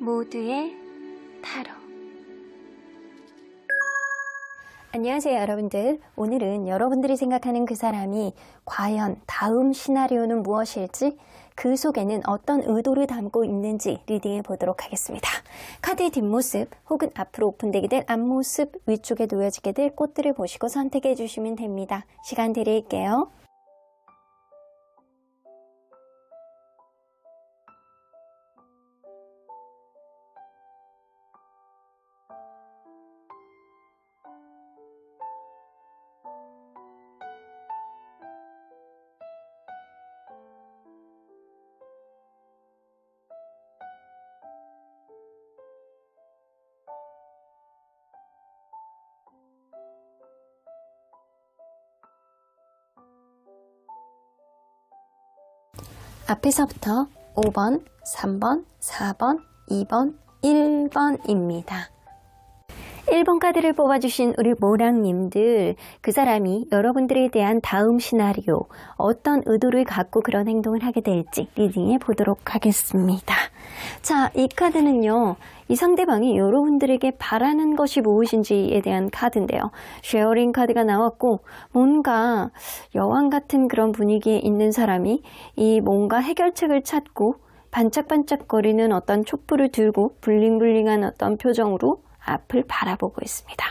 모두의 타로. 안녕하세요, 여러분들. 오늘은 여러분들이 생각하는 그 사람이 과연 다음 시나리오는 무엇일지, 그 속에는 어떤 의도를 담고 있는지 리딩해 보도록 하겠습니다. 카드의 뒷모습 혹은 앞으로 오픈되게 될 앞모습, 위쪽에 놓여지게 될 꽃들을 보시고 선택해 주시면 됩니다. 시간 드릴게요. 앞에서부터 5번, 3번, 4번, 2번, 1번입니다. 1번 카드를 뽑아주신 우리 모랑님들, 그 사람이 여러분들에 대한 다음 시나리오, 어떤 의도를 갖고 그런 행동을 하게 될지 리딩해 보도록 하겠습니다. 자, 이 카드는요, 이 상대방이 여러분들에게 바라는 것이 무엇인지에 대한 카드인데요. 쉐어링 카드가 나왔고, 뭔가 여왕 같은 그런 분위기에 있는 사람이 이 뭔가 해결책을 찾고 반짝반짝거리는 어떤 촛불을 들고 블링블링한 어떤 표정으로 앞을 바라보고 있습니다.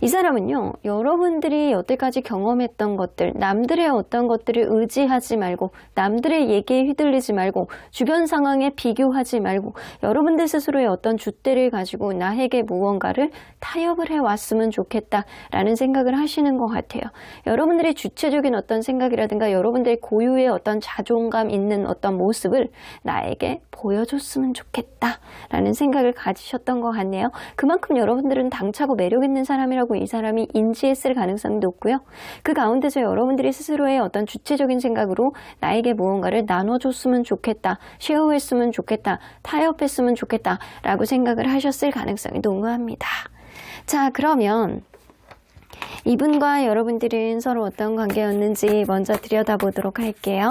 이 사람은요, 여러분들이 여태까지 경험했던 것들, 남들의 어떤 것들을 의지하지 말고, 남들의 얘기에 휘둘리지 말고, 주변 상황에 비교하지 말고, 여러분들 스스로의 어떤 줏대를 가지고 나에게 무언가를 타협을 해왔으면 좋겠다라는 생각을 하시는 것 같아요. 여러분들의 주체적인 어떤 생각이라든가 여러분들의 고유의 어떤 자존감 있는 어떤 모습을 나에게 보여줬으면 좋겠다라는 생각을 가지셨던 것 같네요. 그만큼 여러분들은 당차고 매력 있는 사람이라고 이 사람이 인지했을 가능성이 높고요. 그 가운데서 여러분들이 스스로의 어떤 주체적인 생각으로 나에게 무언가를 나눠줬으면 좋겠다, 쉐어했으면 좋겠다, 타협했으면 좋겠다 라고 생각을 하셨을 가능성이 농후합니다. 자, 그러면 이분과 여러분들은 서로 어떤 관계였는지 먼저 들여다보도록 할게요.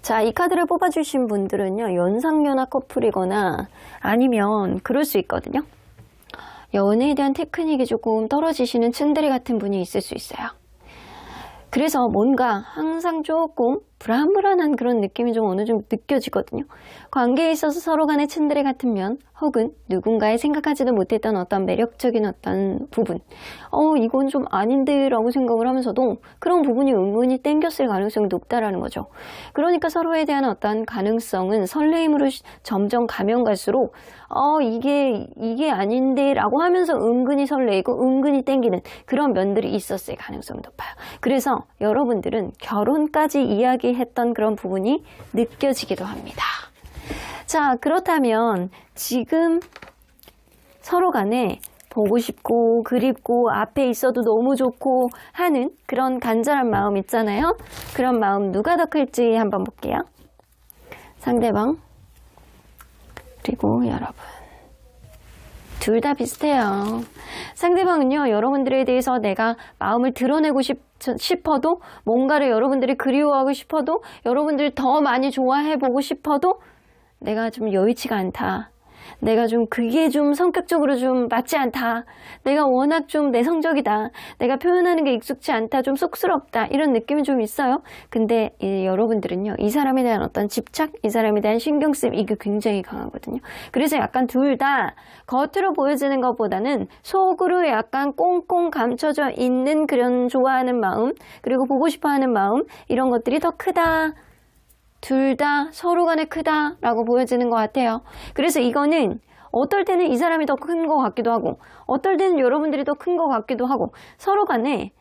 자, 이 카드를 뽑아주신 분들은요, 연상연하 커플이거나 아니면 그럴 수 있거든요. 연애에 대한 테크닉이 조금 떨어지시는 츤데레 같은 분이 있을 수 있어요. 그래서 뭔가 항상 조금 불안불안한 그런 느낌이 좀 어느 정도 느껴지거든요. 관계에 있어서 서로 간의 츤데레 같은 면, 혹은 누군가의 생각하지도 못했던 어떤 매력적인 어떤 부분, 이건 좀 아닌데 라고 생각을 하면서도 그런 부분이 은근히 땡겼을 가능성이 높다라는 거죠. 그러니까 서로에 대한 어떤 가능성은 설레임으로 점점 가면 갈수록 이게 아닌데 라고 하면서 은근히 설레이고 은근히 땡기는 그런 면들이 있었을 가능성이 높아요. 그래서 여러분들은 결혼까지 이야기했던 그런 부분이 느껴지기도 합니다. 자, 그렇다면 지금 서로 간에 보고 싶고 그립고 앞에 있어도 너무 좋고 하는 그런 간절한 마음 있잖아요. 그런 마음 누가 더 클지 한번 볼게요. 상대방 그리고 여러분. 둘 다 비슷해요. 상대방은요, 여러분들에 대해서 내가 마음을 드러내고 싶어도, 뭔가를 여러분들이 그리워하고 싶어도, 여러분들을 더 많이 좋아해보고 싶어도 내가 좀 여의치가 않다. 내가 좀 그게 좀 성격적으로 좀 맞지 않다. 내가 워낙 좀 내성적이다. 내가 표현하는 게 익숙치 않다. 좀 쑥스럽다. 이런 느낌이 좀 있어요. 근데 여러분들은요, 이 사람에 대한 어떤 집착, 이 사람에 대한 신경쓰임, 이게 굉장히 강하거든요. 그래서 약간 둘 다 겉으로 보여지는 것보다는 속으로 약간 꽁꽁 감춰져 있는 그런 좋아하는 마음, 그리고 보고 싶어하는 마음, 이런 것들이 더 크다. 둘 다 서로 간에 크다라고 보여지는 것 같아요. 그래서 이거는 어떨 때는 이 사람이 더 큰 것 같기도 하고, 어떨 때는 여러분들이 더 큰 것 같기도 하고, 서로 간에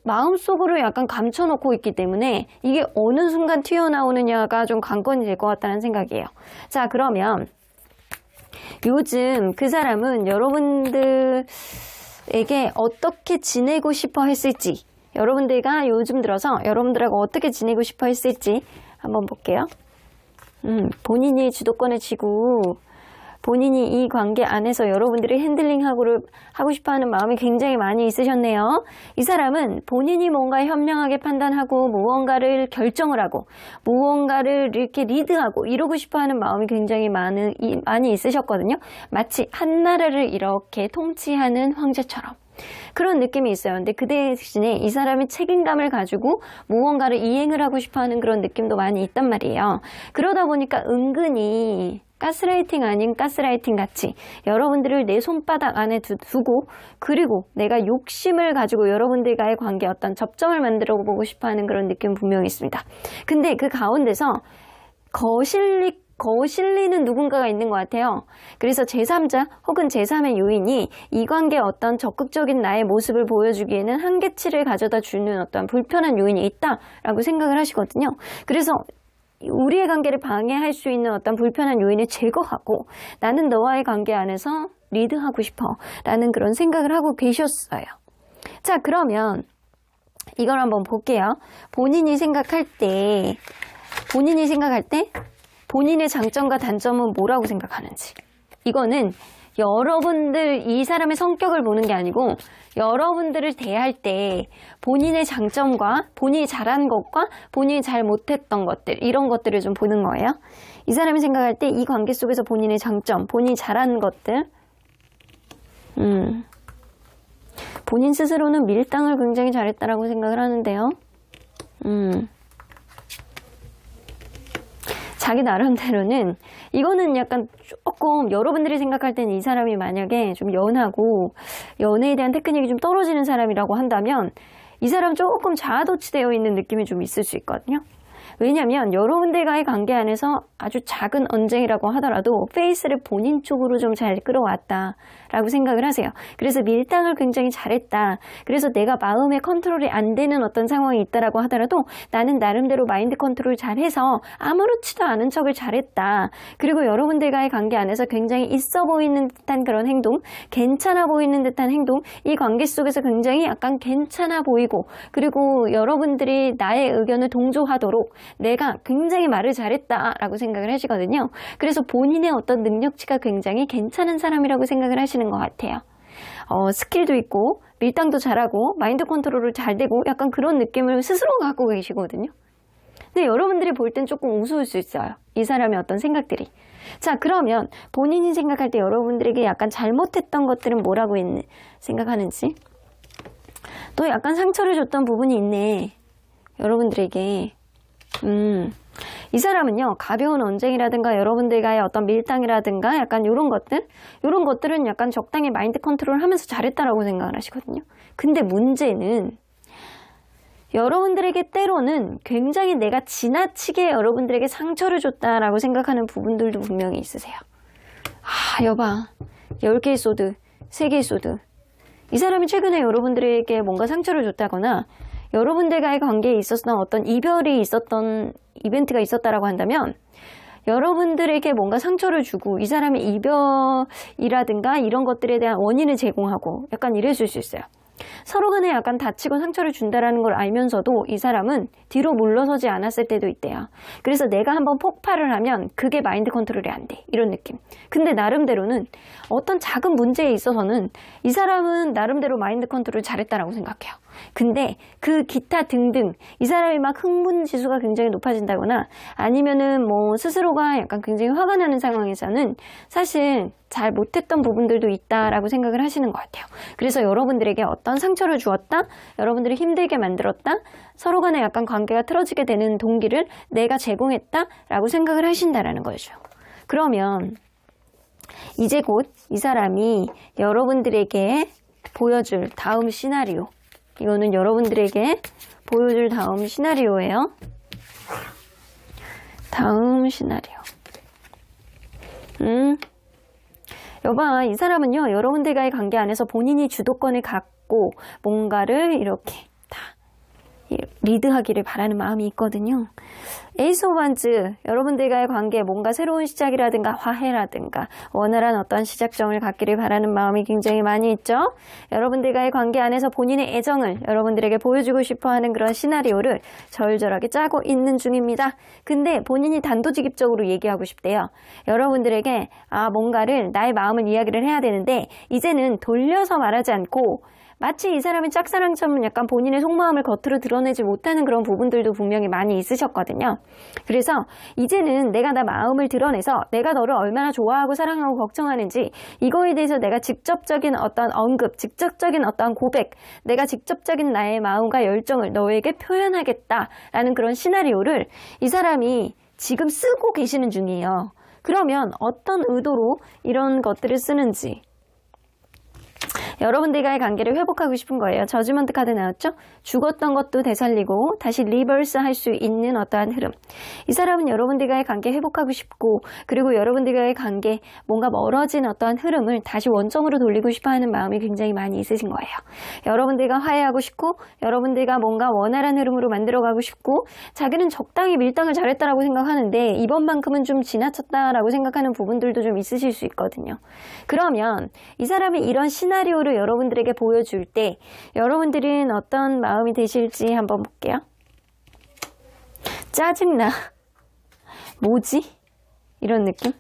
마음속으로 약간 감춰놓고 있기 때문에 이게 어느 순간 튀어나오느냐가 좀 관건이 될 것 같다는 생각이에요. 자, 그러면 요즘 그 사람은 여러분들에게 어떻게 지내고 싶어 했을지, 여러분들과 요즘 들어서 여러분들하고 어떻게 지내고 싶어 했을지 한번 볼게요. 본인이 주도권을 쥐고 본인이 이 관계 안에서 여러분들이 하고 싶어하는 마음이 굉장히 많이 있으셨네요. 이 사람은 본인이 뭔가 현명하게 판단하고 무언가를 결정을 하고 무언가를 이렇게 리드하고 이러고 싶어하는 마음이 굉장히 많이 있으셨거든요. 마치 한 나라를 이렇게 통치하는 황제처럼. 그런 느낌이 있어요. 근데 그 대신에 이 사람이 책임감을 가지고 무언가를 이행을 하고 싶어하는 그런 느낌도 많이 있단 말이에요. 그러다 보니까 은근히 가스라이팅 아닌 가스라이팅 같이 여러분들을 내 손바닥 안에 두고 그리고 내가 욕심을 가지고 여러분들과의 관계 어떤 접점을 만들어 보고 싶어하는 그런 느낌은 분명히 있습니다. 근데 그 가운데서 거실리는 누군가가 있는 것 같아요. 그래서 제3자 혹은 제3의 요인이 이 관계에 어떤 적극적인 나의 모습을 보여주기에는 한계치를 가져다 주는 어떤 불편한 요인이 있다라고 생각을 하시거든요. 그래서 우리의 관계를 방해할 수 있는 어떤 불편한 요인을 제거하고 나는 너와의 관계 안에서 리드하고 싶어 라는 그런 생각을 하고 계셨어요. 자, 그러면 이걸 한번 볼게요. 본인이 생각할 때 본인의 장점과 단점은 뭐라고 생각하는지. 이거는 여러분들 이 사람의 성격을 보는 게 아니고 여러분들을 대할 때 본인의 장점과 본인이 잘한 것과 본인이 잘 못했던 것들 이런 것들을 좀 보는 거예요. 이 사람이 생각할 때 이 관계 속에서 본인의 장점, 본인이 잘한 것들 본인 스스로는 밀당을 굉장히 잘했다라고 생각을 하는데요. 자기 나름대로는 이거는 약간 조금 여러분들이 생각할 때는 이 사람이 만약에 좀 연하고 연애에 대한 테크닉이 좀 떨어지는 사람이라고 한다면 이 사람 조금 자아도취되어 있는 느낌이 좀 있을 수 있거든요. 왜냐하면 여러분들과의 관계 안에서 아주 작은 언쟁이라고 하더라도 페이스를 본인 쪽으로 좀 잘 끌어왔다라고 생각을 하세요. 그래서 밀당을 굉장히 잘했다. 그래서 내가 마음의 컨트롤이 안 되는 어떤 상황이 있다라고 하더라도 나는 나름대로 마인드 컨트롤 잘해서 아무렇지도 않은 척을 잘했다. 그리고 여러분들과의 관계 안에서 굉장히 있어 보이는 듯한 그런 행동, 괜찮아 보이는 듯한 행동, 이 관계 속에서 굉장히 약간 괜찮아 보이고 그리고 여러분들이 나의 의견을 동조하도록 내가 굉장히 말을 잘했다라고 생각을 하시거든요. 그래서 본인의 어떤 능력치가 굉장히 괜찮은 사람이라고 생각을 하시는 것 같아요. 스킬도 있고 밀당도 잘하고 마인드 컨트롤을 잘 되고 약간 그런 느낌을 스스로 갖고 계시거든요. 근데 여러분들이 볼 땐 조금 우스울 수 있어요. 이 사람의 어떤 생각들이. 자, 그러면 본인이 생각할 때 여러분들에게 약간 잘못했던 것들은 뭐라고 생각하는지. 또 약간 상처를 줬던 부분이 있네. 여러분들에게. 이 사람은요, 가벼운 언쟁이라든가 여러분들과의 어떤 밀당이라든가 약간 이런 것들은 약간 적당히 마인드 컨트롤 하면서 잘했다라고 생각을 하시거든요. 근데 문제는 여러분들에게 때로는 굉장히 내가 지나치게 여러분들에게 상처를 줬다라고 생각하는 부분들도 분명히 있으세요. 여봐. 10개의 소드, 3개의 소드. 이 사람이 최근에 여러분들에게 뭔가 상처를 줬다거나 여러분들과의 관계에 있었던 어떤 이별이 있었던 이벤트가 있었다라고 한다면 여러분들에게 뭔가 상처를 주고 이 사람의 이별이라든가 이런 것들에 대한 원인을 제공하고 약간 이랬을 수 있어요. 서로 간에 약간 다치고 상처를 준다라는 걸 알면서도 이 사람은 뒤로 물러서지 않았을 때도 있대요. 그래서 내가 한번 폭발을 하면 그게 마인드 컨트롤이 안 돼. 이런 느낌. 근데 나름대로는 어떤 작은 문제에 있어서는 이 사람은 나름대로 마인드 컨트롤 잘했다라고 생각해요. 근데 그 기타 등등 이 사람이 막 흥분 지수가 굉장히 높아진다거나 아니면은 뭐 스스로가 약간 굉장히 화가 나는 상황에서는 사실 잘 못했던 부분들도 있다라고 생각을 하시는 것 같아요. 그래서 여러분들에게 어떤 상처를 주었다, 여러분들을 힘들게 만들었다, 서로 간에 약간 관계가 틀어지게 되는 동기를 내가 제공했다라고 생각을 하신다라는 거죠. 그러면 이제 곧 이 사람이 여러분들에게 보여줄 다음 시나리오, 이거는 여러분들에게 보여줄 다음 시나리오예요. 다음 시나리오. 여봐, 이 사람은요, 여러분들과의 관계 안에서 본인이 주도권을 갖고 뭔가를 이렇게 다 리드하기를 바라는 마음이 있거든요. 에이스 오브 원즈, 여러분들과의 관계에 뭔가 새로운 시작이라든가 화해라든가 원활한 어떤 시작점을 갖기를 바라는 마음이 굉장히 많이 있죠. 여러분들과의 관계 안에서 본인의 애정을 여러분들에게 보여주고 싶어하는 그런 시나리오를 절절하게 짜고 있는 중입니다. 근데 본인이 단도직입적으로 얘기하고 싶대요. 여러분들에게 뭔가를 나의 마음을 이야기를 해야 되는데 이제는 돌려서 말하지 않고 마치 이 사람이 짝사랑처럼 약간 본인의 속마음을 겉으로 드러내지 못하는 그런 부분들도 분명히 많이 있으셨거든요. 그래서 이제는 내가 나 마음을 드러내서 내가 너를 얼마나 좋아하고 사랑하고 걱정하는지 이거에 대해서 내가 직접적인 어떤 언급, 직접적인 어떤 고백, 내가 직접적인 나의 마음과 열정을 너에게 표현하겠다라는 그런 시나리오를 이 사람이 지금 쓰고 계시는 중이에요. 그러면 어떤 의도로 이런 것들을 쓰는지 여러분들과의 관계를 회복하고 싶은 거예요. 저지먼트 카드 나왔죠? 죽었던 것도 되살리고 다시 리버스 할 수 있는 어떠한 흐름. 이 사람은 여러분들과의 관계 회복하고 싶고 그리고 여러분들과의 관계 뭔가 멀어진 어떠한 흐름을 다시 원점으로 돌리고 싶어하는 마음이 굉장히 많이 있으신 거예요. 여러분들과 화해하고 싶고 여러분들과 뭔가 원활한 흐름으로 만들어가고 싶고 자기는 적당히 밀당을 잘했다라고 생각하는데 이번만큼은 좀 지나쳤다라고 생각하는 부분들도 좀 있으실 수 있거든요. 그러면 이 사람이 이런 시나리오를 여러분들에게 보여줄 때 여러분들은 어떤 마음이 되실지 한번 볼게요. 짜증나. 뭐지? 이런 느낌?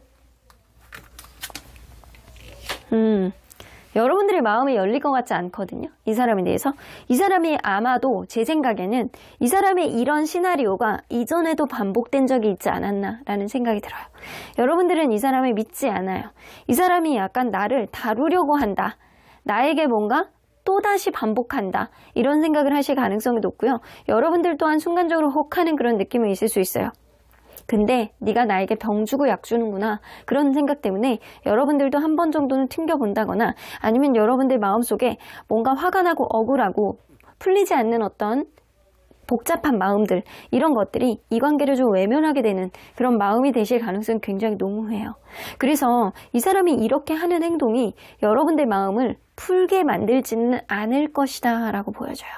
여러분들의 마음이 열릴 것 같지 않거든요. 이 사람에 대해서. 이 사람이 아마도 제 생각에는 이 사람의 이런 시나리오가 이전에도 반복된 적이 있지 않았나 라는 생각이 들어요. 여러분들은 이 사람을 믿지 않아요. 이 사람이 약간 나를 다루려고 한다. 나에게 뭔가 또다시 반복한다. 이런 생각을 하실 가능성이 높고요. 여러분들 또한 순간적으로 혹하는 그런 느낌이 있을 수 있어요. 근데 네가 나에게 병 주고 약 주는구나. 그런 생각 때문에 여러분들도 한 번 정도는 튕겨본다거나 아니면 여러분들 마음속에 뭔가 화가 나고 억울하고 풀리지 않는 어떤 복잡한 마음들 이런 것들이 이 관계를 좀 외면하게 되는 그런 마음이 되실 가능성이 굉장히 농후해요. 그래서 이 사람이 이렇게 하는 행동이 여러분들 마음을 풀게 만들지는 않을 것이다 라고 보여져요.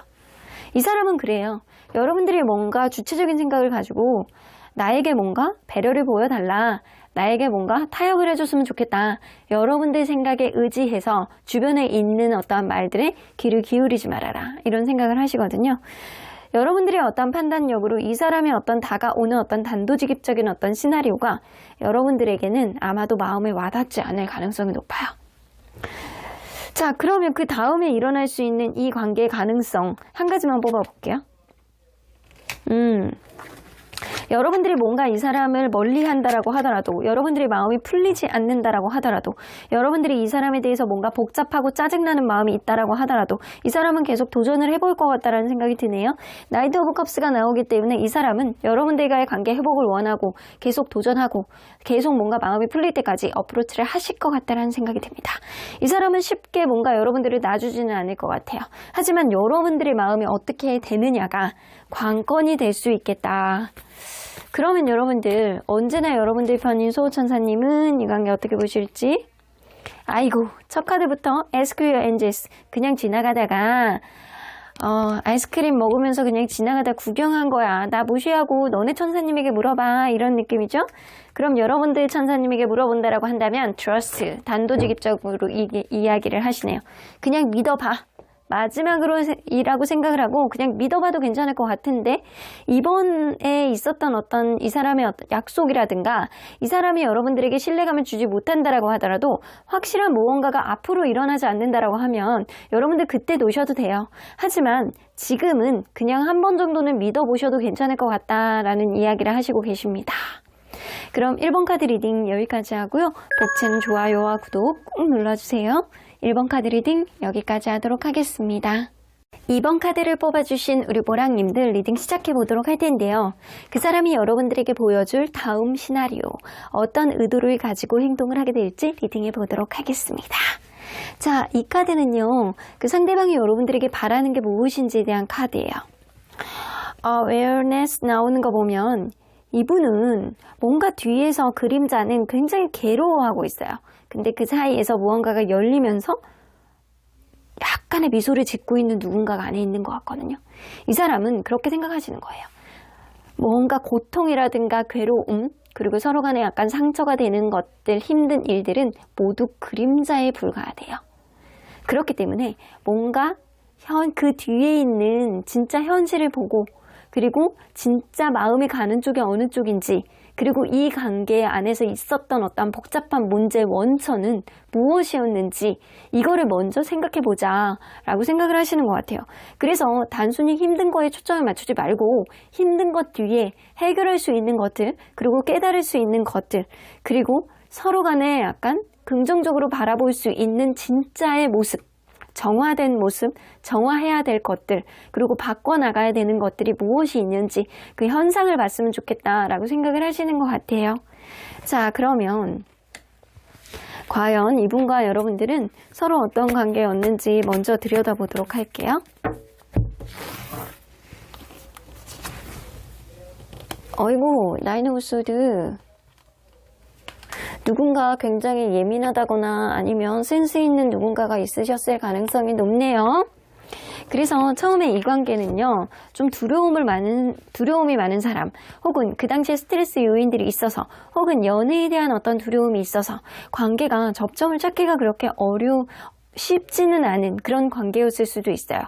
이 사람은 그래요. 여러분들이 뭔가 주체적인 생각을 가지고 나에게 뭔가 배려를 보여달라. 나에게 뭔가 타협을 해줬으면 좋겠다. 여러분들 생각에 의지해서 주변에 있는 어떠한 말들에 귀를 기울이지 말아라. 이런 생각을 하시거든요. 여러분들의 어떤 판단력으로 이 사람의 어떤 다가오는 어떤 단도직입적인 어떤 시나리오가 여러분들에게는 아마도 마음에 와닿지 않을 가능성이 높아요. 자, 그러면 그 다음에 일어날 수 있는 이 관계의 가능성 한 가지만 뽑아볼게요. 여러분들이 뭔가 이 사람을 멀리한다라고 하더라도 여러분들의 마음이 풀리지 않는다라고 하더라도 여러분들이 이 사람에 대해서 뭔가 복잡하고 짜증나는 마음이 있다라고 하더라도 이 사람은 계속 도전을 해볼 것 같다라는 생각이 드네요. 나이트 오브 컵스가 나오기 때문에 이 사람은 여러분들과의 관계 회복을 원하고 계속 도전하고 계속 뭔가 마음이 풀릴 때까지 어프로치를 하실 것 같다라는 생각이 듭니다. 이 사람은 쉽게 뭔가 여러분들을 놔주지는 않을 것 같아요. 하지만 여러분들의 마음이 어떻게 되느냐가 관건이 될 수 있겠다. 그러면 여러분들 언제나 여러분들 편인 소호천사님은 이 관계 어떻게 보실지? 아이고 첫 카드부터 Ask your angels 그냥 지나가다가 아이스크림 먹으면서 그냥 지나가다 구경한 거야. 나 무시하고 너네 천사님에게 물어봐. 이런 느낌이죠? 그럼 여러분들 천사님에게 물어본다라고 한다면 trust 단도직입적으로 이야기를 하시네요. 그냥 믿어봐. 마지막으로 이라고 생각을 하고 그냥 믿어봐도 괜찮을 것 같은데 이번에 있었던 어떤 이 사람의 어떤 약속이라든가 이 사람이 여러분들에게 신뢰감을 주지 못한다라고 하더라도 확실한 무언가가 앞으로 일어나지 않는다라고 하면 여러분들 그때 놓으셔도 돼요. 하지만 지금은 그냥 한 번 정도는 믿어보셔도 괜찮을 것 같다라는 이야기를 하시고 계십니다. 그럼 1번 카드 리딩 여기까지 하고요. 복채는 좋아요와 구독 꾹 눌러주세요. 1번 카드 리딩 여기까지 하도록 하겠습니다. 2번 카드를 뽑아주신 우리 모랑님들 리딩 시작해 보도록 할 텐데요. 그 사람이 여러분들에게 보여줄 다음 시나리오 어떤 의도를 가지고 행동을 하게 될지 리딩해 보도록 하겠습니다. 자, 이 카드는요. 그 상대방이 여러분들에게 바라는 게 무엇인지에 대한 카드예요. awareness 나오는 거 보면 이분은 뭔가 뒤에서 그림자는 굉장히 괴로워하고 있어요. 근데 그 사이에서 무언가가 열리면서 약간의 미소를 짓고 있는 누군가가 안에 있는 것 같거든요. 이 사람은 그렇게 생각하시는 거예요. 뭔가 고통이라든가 괴로움, 그리고 서로 간에 약간 상처가 되는 것들, 힘든 일들은 모두 그림자에 불과하대요. 그렇기 때문에 뭔가 그 뒤에 있는 진짜 현실을 보고, 그리고 진짜 마음이 가는 쪽이 어느 쪽인지, 그리고 이 관계 안에서 있었던 어떤 복잡한 문제의 원천은 무엇이었는지 이거를 먼저 생각해보자 라고 생각을 하시는 것 같아요. 그래서 단순히 힘든 거에 초점을 맞추지 말고 힘든 것 뒤에 해결할 수 있는 것들, 그리고 깨달을 수 있는 것들, 그리고 서로 간에 약간 긍정적으로 바라볼 수 있는 진짜의 모습, 정화된 모습, 정화해야 될 것들, 그리고 바꿔나가야 되는 것들이 무엇이 있는지 그 현상을 봤으면 좋겠다라고 생각을 하시는 것 같아요. 자, 그러면 과연 이분과 여러분들은 서로 어떤 관계였는지 먼저 들여다보도록 할게요. 어이구, 나인 오브 소드. 누군가 굉장히 예민하다거나 아니면 센스 있는 누군가가 있으셨을 가능성이 높네요. 그래서 처음에 이 관계는요, 좀 두려움이 많은 사람, 혹은 그 당시에 스트레스 요인들이 있어서, 혹은 연애에 대한 어떤 두려움이 있어서 관계가 접점을 찾기가 그렇게 쉽지는 않은 그런 관계였을 수도 있어요.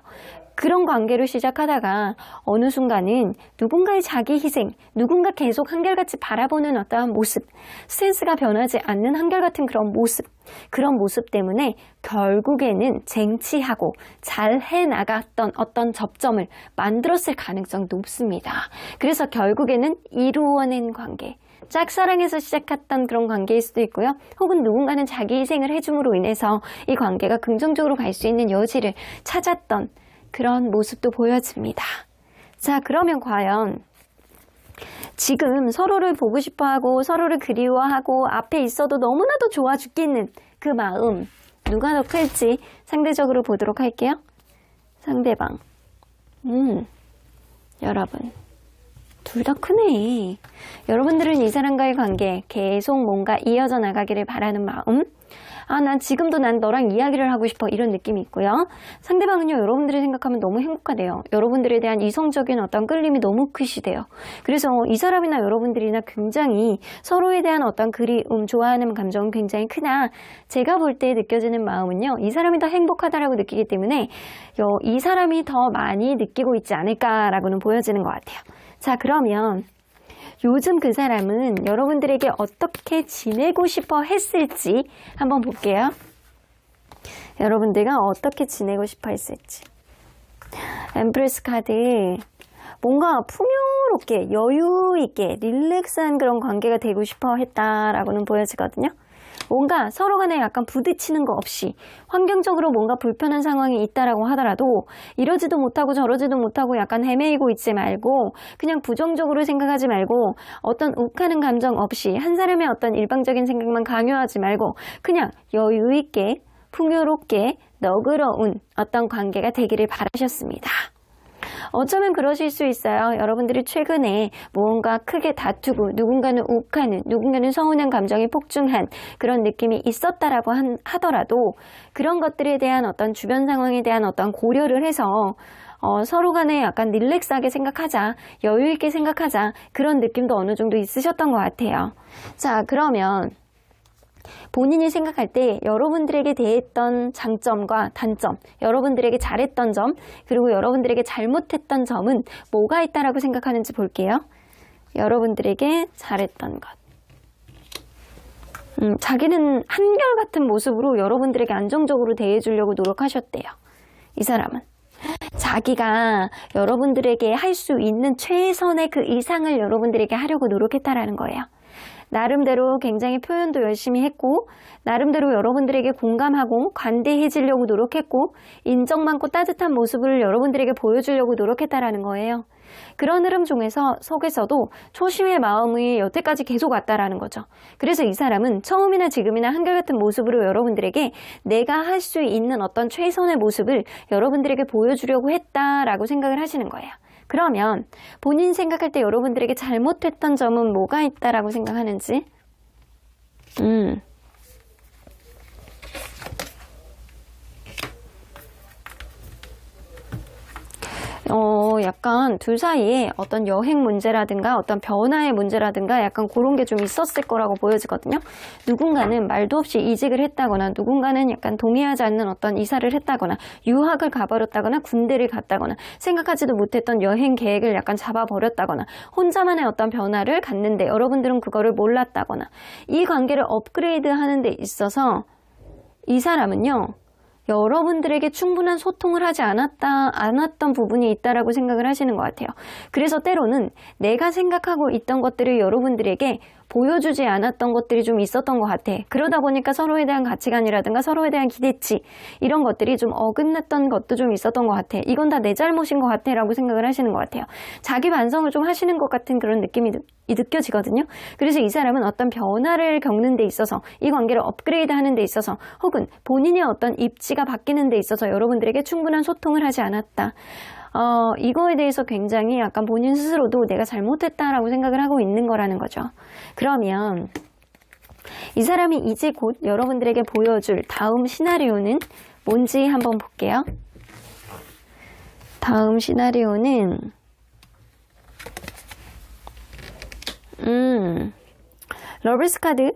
그런 관계로 시작하다가 어느 순간은 누군가의 자기 희생, 누군가 계속 한결같이 바라보는 어떠한 모습, 스탠스가 변하지 않는 한결같은 그런 모습 때문에 결국에는 쟁취하고 잘 해나갔던 어떤 접점을 만들었을 가능성이 높습니다. 그래서 결국에는 이루어낸 관계, 짝사랑에서 시작했던 그런 관계일 수도 있고요. 혹은 누군가는 자기 희생을 해줌으로 인해서 이 관계가 긍정적으로 갈 수 있는 여지를 찾았던 그런 모습도 보여집니다. 자, 그러면 과연 지금 서로를 보고 싶어하고 서로를 그리워하고 앞에 있어도 너무나도 좋아 죽겠는 그 마음 누가 더 클지 상대적으로 보도록 할게요. 상대방. 여러분. 둘 다 크네. 여러분들은 이 사람과의 관계 계속 뭔가 이어져 나가기를 바라는 마음. 난 지금도 난 너랑 이야기를 하고 싶어 이런 느낌이 있고요. 상대방은요, 여러분들이 생각하면 너무 행복하대요. 여러분들에 대한 이성적인 어떤 끌림이 너무 크시대요. 그래서 이 사람이나 여러분들이나 굉장히 서로에 대한 어떤 그리움, 좋아하는 감정은 굉장히 크나 제가 볼 때 느껴지는 마음은요, 이 사람이 더 행복하다라고 느끼기 때문에 이 사람이 더 많이 느끼고 있지 않을까라고는 보여지는 것 같아요. 자, 그러면 요즘 그 사람은 여러분들에게 어떻게 지내고 싶어 했을지 한번 볼게요. 여러분들과 어떻게 지내고 싶어 했을지. 엠프레스 카드. 뭔가 풍요롭게, 여유있게, 릴렉스한 그런 관계가 되고 싶어 했다라고는 보여지거든요. 뭔가 서로 간에 약간 부딪히는 거 없이 환경적으로 뭔가 불편한 상황이 있다라고 하더라도 이러지도 못하고 저러지도 못하고 약간 헤매이고 있지 말고 그냥 부정적으로 생각하지 말고 어떤 욱하는 감정 없이 한 사람의 어떤 일방적인 생각만 강요하지 말고 그냥 여유 있게 풍요롭게 너그러운 어떤 관계가 되기를 바라셨습니다. 어쩌면 그러실 수 있어요. 여러분들이 최근에 무언가 크게 다투고 누군가는 욱하는, 누군가는 서운한 감정이 폭증한 그런 느낌이 있었다라고 하더라도 그런 것들에 대한 어떤 주변 상황에 대한 어떤 고려를 해서 서로 간에 약간 릴렉스하게 생각하자, 여유 있게 생각하자 그런 느낌도 어느 정도 있으셨던 것 같아요. 자, 그러면 본인이 생각할 때 여러분들에게 대했던 장점과 단점, 여러분들에게 잘했던 점, 그리고 여러분들에게 잘못했던 점은 뭐가 있다라고 생각하는지 볼게요. 여러분들에게 잘했던 것. 자기는 한결같은 모습으로 여러분들에게 안정적으로 대해주려고 노력하셨대요. 이 사람은. 자기가 여러분들에게 할 수 있는 최선의 그 이상을 여러분들에게 하려고 노력했다라는 거예요. 나름대로 굉장히 표현도 열심히 했고 나름대로 여러분들에게 공감하고 관대해지려고 노력했고 인정 많고 따뜻한 모습을 여러분들에게 보여주려고 노력했다라는 거예요. 그런 흐름 속에서도 초심의 마음이 여태까지 계속 왔다라는 거죠. 그래서 이 사람은 처음이나 지금이나 한결같은 모습으로 여러분들에게 내가 할 수 있는 어떤 최선의 모습을 여러분들에게 보여주려고 했다라고 생각을 하시는 거예요. 그러면 본인 생각할 때 여러분들에게 잘못했던 점은 뭐가 있다라고 생각하는지? 약간 둘 사이에 어떤 여행 문제라든가 어떤 변화의 문제라든가 약간 그런 게 좀 있었을 거라고 보여지거든요. 누군가는 말도 없이 이직을 했다거나 누군가는 약간 동의하지 않는 어떤 이사를 했다거나 유학을 가버렸다거나 군대를 갔다거나 생각하지도 못했던 여행 계획을 약간 잡아버렸다거나 혼자만의 어떤 변화를 갖는데 여러분들은 그거를 몰랐다거나 이 관계를 업그레이드 하는 데 있어서 이 사람은요. 여러분들에게 충분한 소통을 하지 않았던 부분이 있다라고 생각을 하시는 것 같아요. 그래서 때로는 내가 생각하고 있던 것들을 여러분들에게 보여주지 않았던 것들이 좀 있었던 것 같아. 그러다 보니까 서로에 대한 가치관이라든가 서로에 대한 기대치 이런 것들이 좀 어긋났던 것도 좀 있었던 것 같아. 이건 다 내 잘못인 것 같아 라고 생각을 하시는 것 같아요. 자기 반성을 좀 하시는 것 같은 그런 느낌이 느껴지거든요. 그래서 이 사람은 어떤 변화를 겪는 데 있어서 이 관계를 업그레이드 하는 데 있어서 혹은 본인의 어떤 입지가 바뀌는 데 있어서 여러분들에게 충분한 소통을 하지 않았다. 이거에 대해서 굉장히 약간 본인 스스로도 내가 잘못했다라고 생각을 하고 있는 거라는 거죠. 그러면 이 사람이 이제 곧 여러분들에게 보여줄 다음 시나리오는 뭔지 한번 볼게요. 다음 시나리오는 러브스 카드.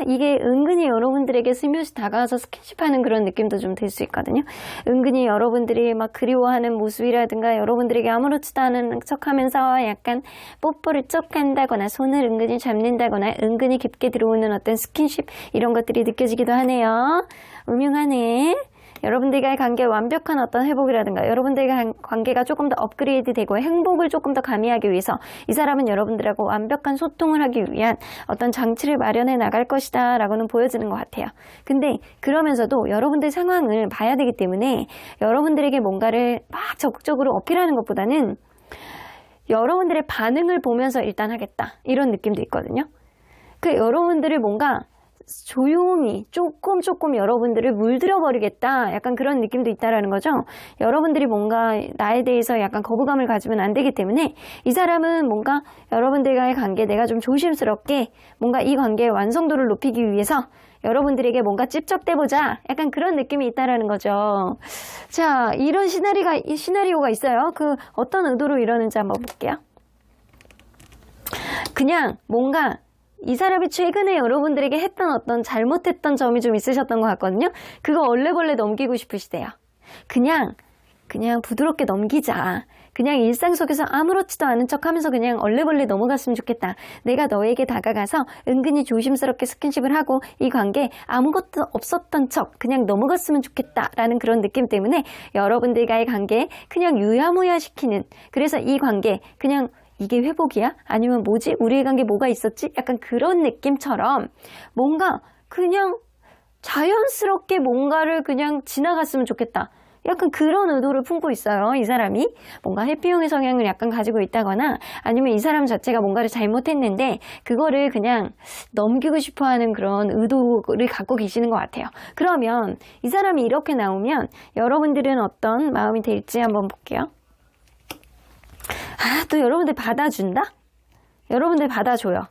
이게 은근히 여러분들에게 스며시 다가와서 스킨십하는 그런 느낌도 좀 들 수 있거든요. 은근히 여러분들이 막 그리워하는 모습이라든가 여러분들에게 아무렇지도 않은 척하면서 약간 뽀뽀를 쩍 한다거나 손을 은근히 잡는다거나 은근히 깊게 들어오는 어떤 스킨십 이런 것들이 느껴지기도 하네요. 음흉하네. 여러분들과의 관계의 완벽한 어떤 회복이라든가 여러분들과의 관계가 조금 더 업그레이드 되고 행복을 조금 더 가미하기 위해서 이 사람은 여러분들하고 완벽한 소통을 하기 위한 어떤 장치를 마련해 나갈 것이다 라고는 보여지는 것 같아요. 근데 그러면서도 여러분들 상황을 봐야 되기 때문에 여러분들에게 뭔가를 막 적극적으로 어필하는 것보다는 여러분들의 반응을 보면서 일단 하겠다 이런 느낌도 있거든요. 여러분들을 뭔가 조용히 조금 여러분들을 물들여버리겠다 약간 그런 느낌도 있다라는 거죠. 여러분들이 뭔가 나에 대해서 약간 거부감을 가지면 안 되기 때문에 이 사람은 뭔가 여러분들과의 관계 내가 좀 조심스럽게 뭔가 이 관계의 완성도를 높이기 위해서 여러분들에게 뭔가 찝쩍대보자 약간 그런 느낌이 있다라는 거죠. 자, 이런 시나리오가 있어요. 어떤 의도로 이러는지 한번 볼게요. 그냥 뭔가 이 사람이 최근에 여러분들에게 했던 어떤 잘못했던 점이 좀 있으셨던 것 같거든요. 그거 얼레벌레 넘기고 싶으시대요. 그냥 부드럽게 넘기자. 그냥 일상 속에서 아무렇지도 않은 척 하면서 그냥 얼레벌레 넘어갔으면 좋겠다. 내가 너에게 다가가서 은근히 조심스럽게 스킨십을 하고 이 관계 아무것도 없었던 척 그냥 넘어갔으면 좋겠다라는 그런 느낌 때문에 여러분들과의 관계 그냥 유야무야 시키는, 그래서 이 관계 그냥 이게 회복이야? 아니면 뭐지? 우리의 관계 뭐가 있었지? 약간 그런 느낌처럼 뭔가 그냥 자연스럽게 뭔가를 그냥 지나갔으면 좋겠다. 약간 그런 의도를 품고 있어요. 이 사람이 뭔가 해피형의 성향을 약간 가지고 있다거나 아니면 이 사람 자체가 뭔가를 잘못했는데 그거를 그냥 넘기고 싶어하는 그런 의도를 갖고 계시는 것 같아요. 그러면 이 사람이 이렇게 나오면 여러분들은 어떤 마음이 될지 한번 볼게요. 또 여러분들 받아준다? 여러분들 받아줘요.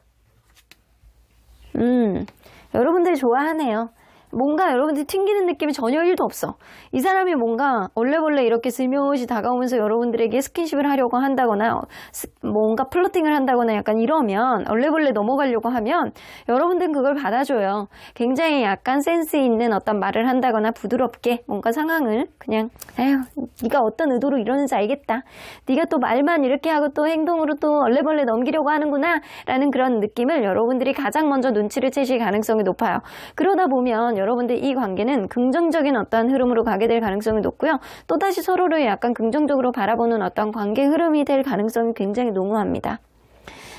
여러분들이 좋아하네요. 뭔가 여러분들이 튕기는 느낌이 전혀 1도 없어. 이 사람이 뭔가 얼레벌레 이렇게 슬며시 다가오면서 여러분들에게 스킨십을 하려고 한다거나 뭔가 플러팅을 한다거나 약간 이러면 얼레벌레 넘어가려고 하면 여러분들은 그걸 받아줘요. 굉장히 약간 센스 있는 어떤 말을 한다거나 부드럽게 뭔가 상황을 그냥 네가 어떤 의도로 이러는지 알겠다. 네가 또 말만 이렇게 하고 또 행동으로 또 얼레벌레 넘기려고 하는구나 라는 그런 느낌을 여러분들이 가장 먼저 눈치를 채실 가능성이 높아요. 그러다 보면 여러분들 이 관계는 긍정적인 어떤 흐름으로 가게 될 가능성이 높고요. 또다시 서로를 약간 긍정적으로 바라보는 어떤 관계 흐름이 될 가능성이 굉장히 농후합니다.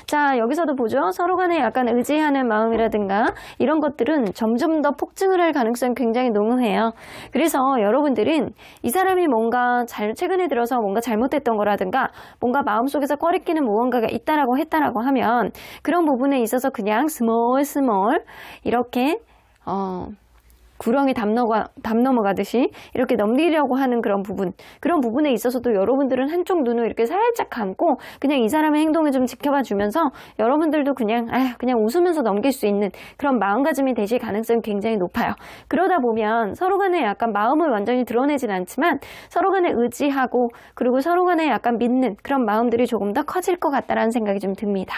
자, 여기서도 보죠. 서로 간에 약간 의지하는 마음이라든가 이런 것들은 점점 더 폭증을 할 가능성이 굉장히 농후해요. 그래서 여러분들은 이 사람이 뭔가 최근에 들어서 뭔가 잘못했던 거라든가 뭔가 마음속에서 꺼리끼는 무언가가 있다라고 했다라고 하면 그런 부분에 있어서 그냥 스몰 이렇게 구렁이 담 넘어가듯이 이렇게 넘기려고 하는 그런 부분에 있어서도 여러분들은 한쪽 눈을 이렇게 살짝 감고 그냥 이 사람의 행동을 좀 지켜봐 주면서 여러분들도 그냥 웃으면서 넘길 수 있는 그런 마음가짐이 되실 가능성이 굉장히 높아요. 그러다 보면 서로 간에 약간 마음을 완전히 드러내진 않지만 서로 간에 의지하고 그리고 서로 간에 약간 믿는 그런 마음들이 조금 더 커질 것 같다라는 생각이 좀 듭니다.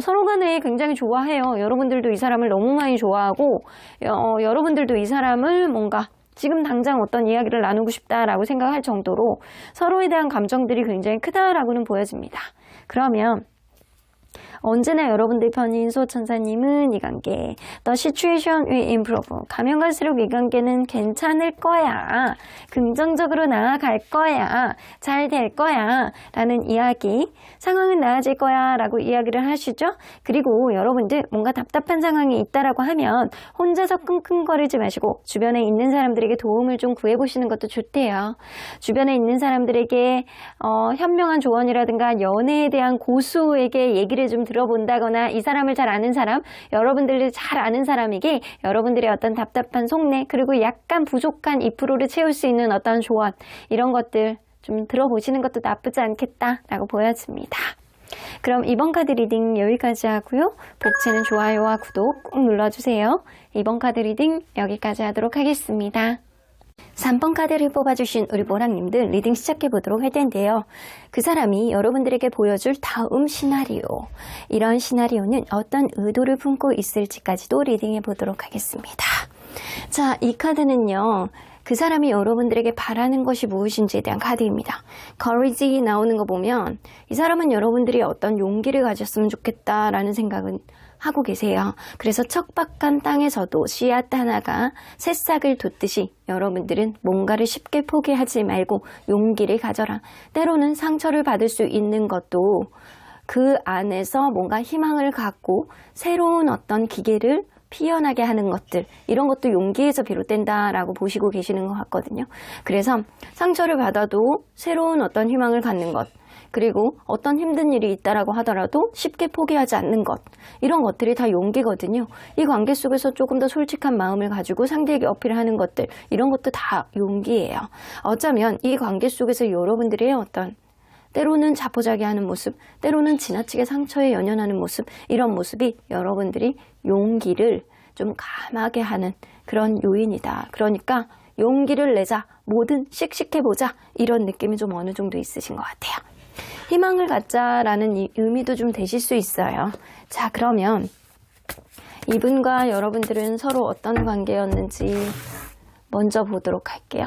서로 간에 굉장히 좋아해요. 여러분들도 이 사람을 너무 많이 좋아하고 여러분들도 이 사람을 뭔가 지금 당장 어떤 이야기를 나누고 싶다라고 생각할 정도로 서로에 대한 감정들이 굉장히 크다라고는 보여집니다. 그러면 언제나 여러분들 편인 수호천사님은 이 관계 The situation will improve. 가면 갈수록 이 관계는 괜찮을 거야. 긍정적으로 나아갈 거야. 잘 될 거야. 라는 이야기. 상황은 나아질 거야. 라고 이야기를 하시죠. 그리고 여러분들 뭔가 답답한 상황이 있다라고 하면 혼자서 끙끙거리지 마시고 주변에 있는 사람들에게 도움을 좀 구해보시는 것도 좋대요. 주변에 있는 사람들에게 현명한 조언이라든가 연애에 대한 고수에게 얘기를 좀 들어본다거나 이 사람을 잘 아는 사람, 여러분들을 잘 아는 사람에게 여러분들의 어떤 답답한 속내 그리고 약간 부족한 2%를 채울 수 있는 어떤 조언 이런 것들 좀 들어보시는 것도 나쁘지 않겠다라고 보여집니다. 그럼 이번 카드 리딩 여기까지 하고요. 복채는 좋아요와 구독 꼭 눌러주세요. 이번 카드 리딩 여기까지 하도록 하겠습니다. 3번 카드를 뽑아주신 우리 모랑님들 리딩 시작해보도록 할 텐데요. 그 사람이 여러분들에게 보여줄 다음 시나리오, 이런 시나리오는 어떤 의도를 품고 있을지까지도 리딩해보도록 하겠습니다. 자, 이 카드는요. 그 사람이 여러분들에게 바라는 것이 무엇인지에 대한 카드입니다. courage 나오는 거 보면 이 사람은 여러분들이 어떤 용기를 가졌으면 좋겠다라는 생각은 하고 계세요. 그래서 척박한 땅에서도 씨앗 하나가 새싹을 돋듯이 여러분들은 뭔가를 쉽게 포기하지 말고 용기를 가져라. 때로는 상처를 받을 수 있는 것도 그 안에서 뭔가 희망을 갖고 새로운 어떤 기계를 피어나게 하는 것들, 이런 것도 용기에서 비롯된다라고 보시고 계시는 것 같거든요. 그래서 상처를 받아도 새로운 어떤 희망을 갖는 것, 그리고 어떤 힘든 일이 있다라고 하더라도 쉽게 포기하지 않는 것, 이런 것들이 다 용기거든요. 이 관계 속에서 조금 더 솔직한 마음을 가지고 상대에게 어필하는 것들, 이런 것도 다 용기예요. 어쩌면 이 관계 속에서 여러분들의 어떤 때로는 자포자기하는 모습, 때로는 지나치게 상처에 연연하는 모습, 이런 모습이 여러분들이 용기를 좀 감하게 하는 그런 요인이다. 그러니까 용기를 내자, 뭐든 씩씩해보자, 이런 느낌이 좀 어느 정도 있으신 것 같아요. 희망을 갖자라는 의미도 좀 되실 수 있어요. 자, 그러면 이분과 여러분들은 서로 어떤 관계였는지 먼저 보도록 할게요.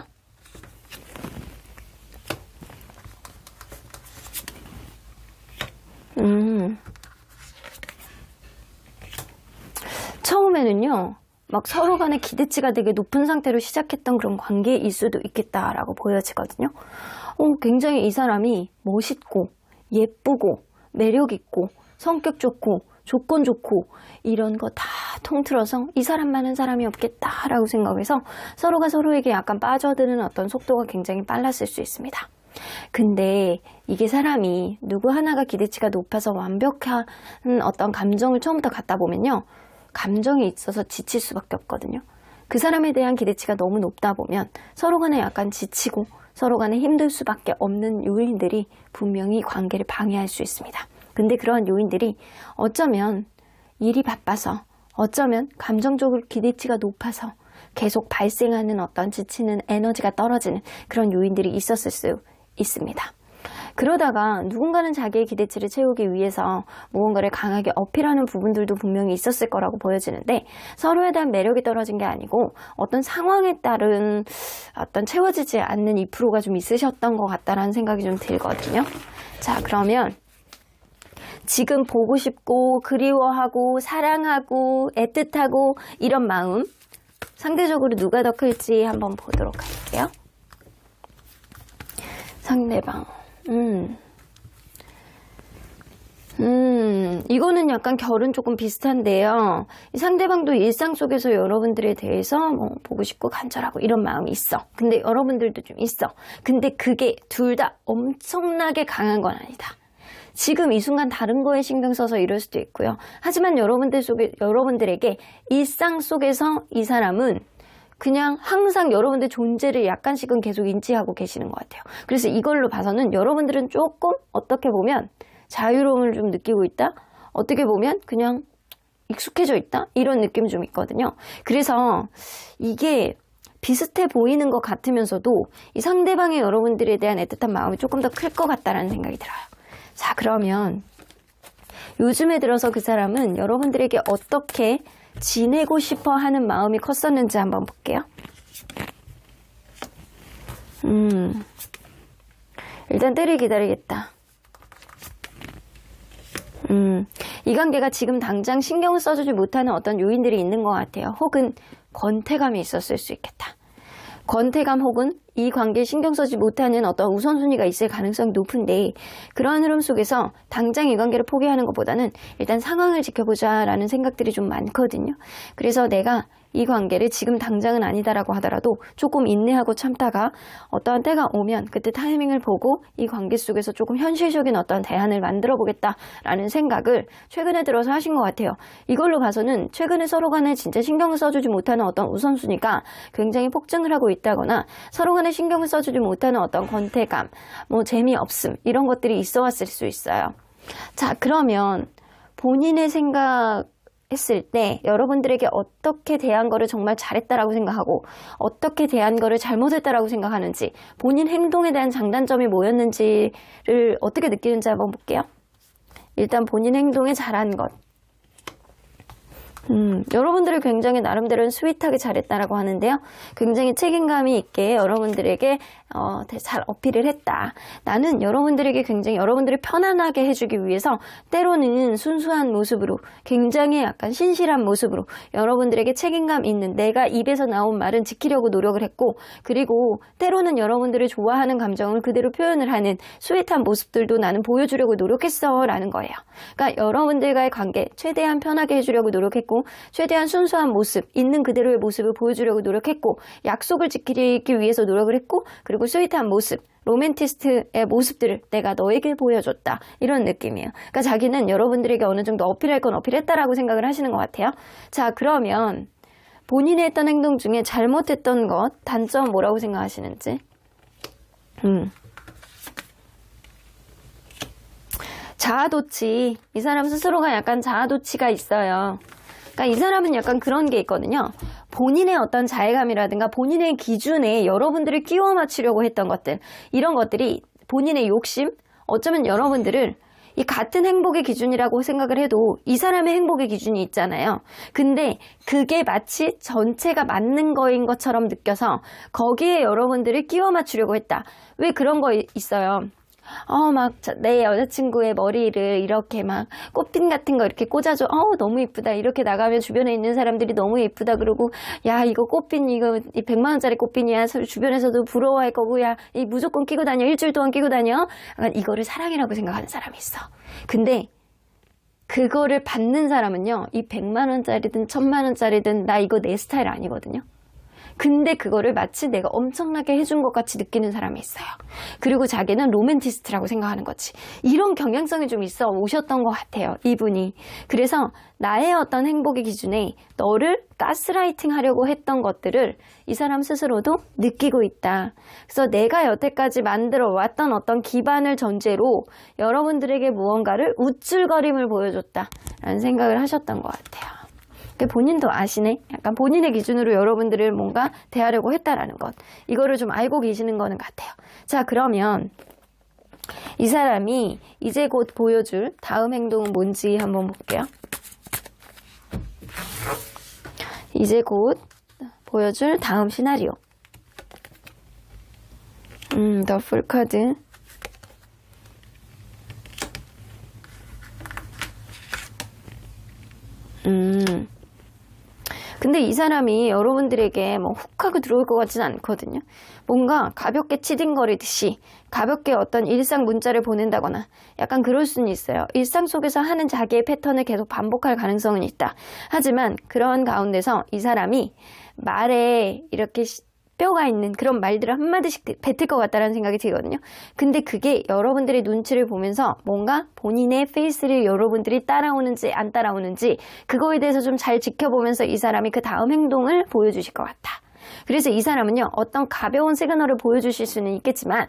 처음에는요, 막 서로 간의 기대치가 되게 높은 상태로 시작했던 그런 관계일 수도 있겠다라고 보여지거든요. 굉장히 이 사람이 멋있고 예쁘고 매력있고 성격 좋고 조건 좋고 이런 거 다 통틀어서 이 사람만한 사람이 없겠다라고 생각해서 서로가 서로에게 약간 빠져드는 어떤 속도가 굉장히 빨랐을 수 있습니다. 근데 이게 사람이 누구 하나가 기대치가 높아서 완벽한 어떤 감정을 처음부터 갖다 보면요, 감정이 있어서 지칠 수밖에 없거든요. 그 사람에 대한 기대치가 너무 높다 보면 서로 간에 약간 지치고 서로 간에 힘들 수밖에 없는 요인들이 분명히 관계를 방해할 수 있습니다. 근데 그런 요인들이 어쩌면 일이 바빠서, 어쩌면 감정적으로 기대치가 높아서 계속 발생하는 어떤 지치는 에너지가 떨어지는 그런 요인들이 있었을 수 있습니다. 그러다가 누군가는 자기의 기대치를 채우기 위해서 무언가를 강하게 어필하는 부분들도 분명히 있었을 거라고 보여지는데, 서로에 대한 매력이 떨어진 게 아니고 어떤 상황에 따른 어떤 채워지지 않는 2%가 좀 있으셨던 것 같다라는 생각이 좀 들거든요. 자, 그러면 지금 보고 싶고 그리워하고 사랑하고 애틋하고 이런 마음, 상대적으로 누가 더 클지 한번 보도록 할게요. 상대방. 이거는 약간 결은 조금 비슷한데요. 이 상대방도 일상 속에서 여러분들에 대해서 뭐 보고 싶고 간절하고 이런 마음이 있어. 근데 여러분들도 좀 있어. 근데 그게 둘 다 엄청나게 강한 건 아니다. 지금 이 순간 다른 거에 신경 써서 이럴 수도 있고요. 하지만 여러분들에게 일상 속에서 이 사람은 그냥 항상 여러분들 존재를 약간씩은 계속 인지하고 계시는 것 같아요. 그래서 이걸로 봐서는 여러분들은 조금 어떻게 보면 자유로움을 좀 느끼고 있다? 어떻게 보면 그냥 익숙해져 있다? 이런 느낌이 좀 있거든요. 그래서 이게 비슷해 보이는 것 같으면서도 이 상대방의 여러분들에 대한 애틋한 마음이 조금 더 클 것 같다라는 생각이 들어요. 자, 그러면 요즘에 들어서 그 사람은 여러분들에게 어떻게 지내고 싶어 하는 마음이 컸었는지 한번 볼게요. 일단 때를 기다리겠다. 이 관계가 지금 당장 신경을 써주지 못하는 어떤 요인들이 있는 것 같아요. 혹은 권태감이 있었을 수 있겠다. 권태감 혹은 이 관계에 신경 쓰지 못하는 어떤 우선순위가 있을 가능성이 높은데 그러한 흐름 속에서 당장 이 관계를 포기하는 것보다는 일단 상황을 지켜보자라는 생각들이 좀 많거든요. 그래서 내가 이 관계를 지금 당장은 아니다라고 하더라도 조금 인내하고 참다가 어떠한 때가 오면 그때 타이밍을 보고 이 관계 속에서 조금 현실적인 어떤 대안을 만들어 보겠다라는 생각을 최근에 들어서 하신 것 같아요. 이걸로 봐서는 최근에 서로 간에 진짜 신경을 써주지 못하는 어떤 우선순위가 굉장히 폭증을 하고 있다거나 서로 간에 신경을 써주지 못하는 어떤 권태감, 재미없음 이런 것들이 있어 왔을 수 있어요. 자, 그러면 본인의 했을 때 여러분들에게 어떻게 대한 거를 정말 잘했다라고 생각하고 어떻게 대한 거를 잘못했다라고 생각하는지 본인 행동에 대한 장단점이 뭐였는지를 어떻게 느끼는지 한번 볼게요. 일단 본인 행동에 잘한 것. 여러분들이 굉장히 나름대로는 스윗하게 잘했다라고 하는데요. 굉장히 책임감이 있게 여러분들에게 잘 어필을 했다. 나는 여러분들에게 굉장히 여러분들이 편안하게 해주기 위해서 때로는 순수한 모습으로 굉장히 약간 신실한 모습으로 여러분들에게 책임감 있는 내가 입에서 나온 말은 지키려고 노력을 했고 그리고 때로는 여러분들을 좋아하는 감정을 그대로 표현을 하는 스윗한 모습들도 나는 보여주려고 노력했어 라는 거예요. 그러니까 여러분들과의 관계 최대한 편하게 해주려고 노력했고 최대한 순수한 모습, 있는 그대로의 모습을 보여주려고 노력했고 약속을 지키기 위해서 노력을 했고 그리고 스윗한 모습, 로맨티스트의 모습들을 내가 너에게 보여줬다. 이런 느낌이에요. 그러니까 자기는 여러분들에게 어느 정도 어필할 건 어필했다라고 생각을 하시는 것 같아요. 자, 그러면 본인이 했던 행동 중에 잘못했던 것, 단점 뭐라고 생각하시는지? 자아도취. 이 사람 스스로가 약간 자아도취가 있어요. 그러니까 이 사람은 약간 그런 게 있거든요. 본인의 어떤 자애감이라든가 본인의 기준에 여러분들을 끼워 맞추려고 했던 것들, 이런 것들이 본인의 욕심, 어쩌면 여러분들을 이 같은 행복의 기준이라고 생각을 해도 이 사람의 행복의 기준이 있잖아요. 근데 그게 마치 전체가 맞는 거인 것처럼 느껴서 거기에 여러분들을 끼워 맞추려고 했다. 왜 그런 거 있어요? 내 여자친구의 머리를 이렇게 막 꽃핀 같은 거 이렇게 꽂아줘. 너무 이쁘다. 이렇게 나가면 주변에 있는 사람들이 너무 이쁘다. 그러고, 야, 이거 꽃핀, 이 100만원짜리 꽃핀이야. 주변에서도 부러워할 거고, 야, 이 무조건 끼고 다녀. 일주일 동안 끼고 다녀. 약간 이거를 사랑이라고 생각하는 사람이 있어. 근데, 그거를 받는 사람은요, 이 100만원짜리든 1000만원짜리든 나 이거 내 스타일 아니거든요. 근데 그거를 마치 내가 엄청나게 해준 것 같이 느끼는 사람이 있어요. 그리고 자기는 로맨티스트라고 생각하는 거지. 이런 경향성이 좀 있어 오셨던 것 같아요, 이분이. 그래서 나의 어떤 행복의 기준에 너를 가스라이팅 하려고 했던 것들을 이 사람 스스로도 느끼고 있다. 그래서 내가 여태까지 만들어 왔던 어떤 기반을 전제로 여러분들에게 무언가를 우쭐거림을 보여줬다라는 생각을 하셨던 것 같아요. 본인도 아시네. 약간 본인의 기준으로 여러분들을 뭔가 대하려고 했다라는 것. 이거를 좀 알고 계시는 거는 같아요. 자, 그러면 이 사람이 이제 곧 보여줄 다음 행동은 뭔지 한번 볼게요. 이제 곧 보여줄 다음 시나리오. 더 풀카드. 근데 이 사람이 여러분들에게 훅 하고 들어올 것 같지는 않거든요. 뭔가 가볍게 치딩거리듯이 가볍게 어떤 일상 문자를 보낸다거나 약간 그럴 수는 있어요. 일상 속에서 하는 자기의 패턴을 계속 반복할 가능성은 있다. 하지만 그런 가운데서 이 사람이 말에 이렇게 뼈가 있는 그런 말들을 한마디씩 뱉을 것 같다는 생각이 들거든요. 근데 그게 여러분들의 눈치를 보면서 뭔가 본인의 페이스를 여러분들이 따라오는지 안 따라오는지 그거에 대해서 좀 잘 지켜보면서 이 사람이 그 다음 행동을 보여주실 것 같다. 그래서 이 사람은요, 어떤 가벼운 시그널을 보여주실 수는 있겠지만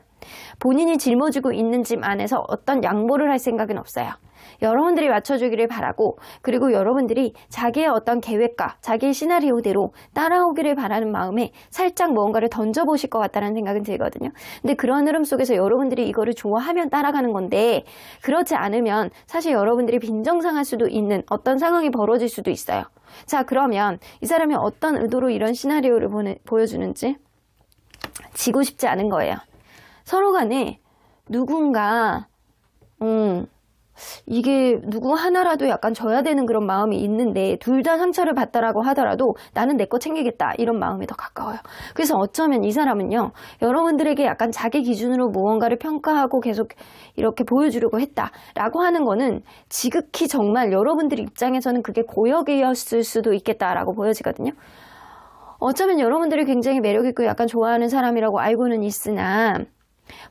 본인이 짊어지고 있는 짐 안에서 어떤 양보를 할 생각은 없어요. 여러분들이 맞춰주기를 바라고, 그리고 여러분들이 자기의 어떤 계획과 자기의 시나리오대로 따라오기를 바라는 마음에 살짝 무언가를 던져보실 것 같다는 생각은 들거든요. 근데 그런 흐름 속에서 여러분들이 이거를 좋아하면 따라가는 건데, 그렇지 않으면 사실 여러분들이 빈정상할 수도 있는 어떤 상황이 벌어질 수도 있어요. 자, 그러면 이 사람이 어떤 의도로 이런 시나리오를 보여주는지 지고 싶지 않은 거예요. 서로 간에 누군가 이게 누구 하나라도 약간 져야 되는 그런 마음이 있는데 둘 다 상처를 받다라고 하더라도 나는 내 거 챙기겠다 이런 마음이 더 가까워요. 그래서 어쩌면 이 사람은요, 여러분들에게 약간 자기 기준으로 무언가를 평가하고 계속 이렇게 보여주려고 했다라고 하는 거는 지극히 정말 여러분들 입장에서는 그게 고역이었을 수도 있겠다라고 보여지거든요. 어쩌면 여러분들이 굉장히 매력있고 약간 좋아하는 사람이라고 알고는 있으나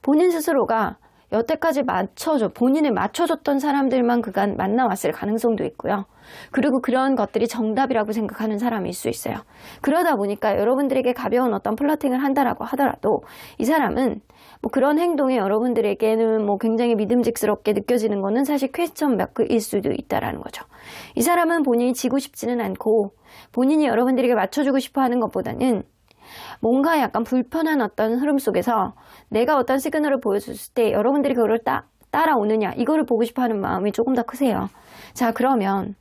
본인 스스로가 여태까지 본인을 맞춰줬던 사람들만 그간 만나왔을 가능성도 있고요. 그리고 그런 것들이 정답이라고 생각하는 사람일 수 있어요. 그러다 보니까 여러분들에게 가벼운 어떤 플러팅을 한다라고 하더라도 이 사람은 뭐 그런 행동이 여러분들에게는 뭐 굉장히 믿음직스럽게 느껴지는 거는 사실 퀘스천 마크일 수도 있다라는 거죠. 이 사람은 본인이 지고 싶지는 않고 본인이 여러분들에게 맞춰주고 싶어 하는 것보다는 뭔가 약간 불편한 어떤 흐름 속에서 내가 어떤 시그널을 보여줬을 때 여러분들이 그거를 따라오느냐 이거를 보고 싶어 하는 마음이 조금 더 크세요. 자, 그러면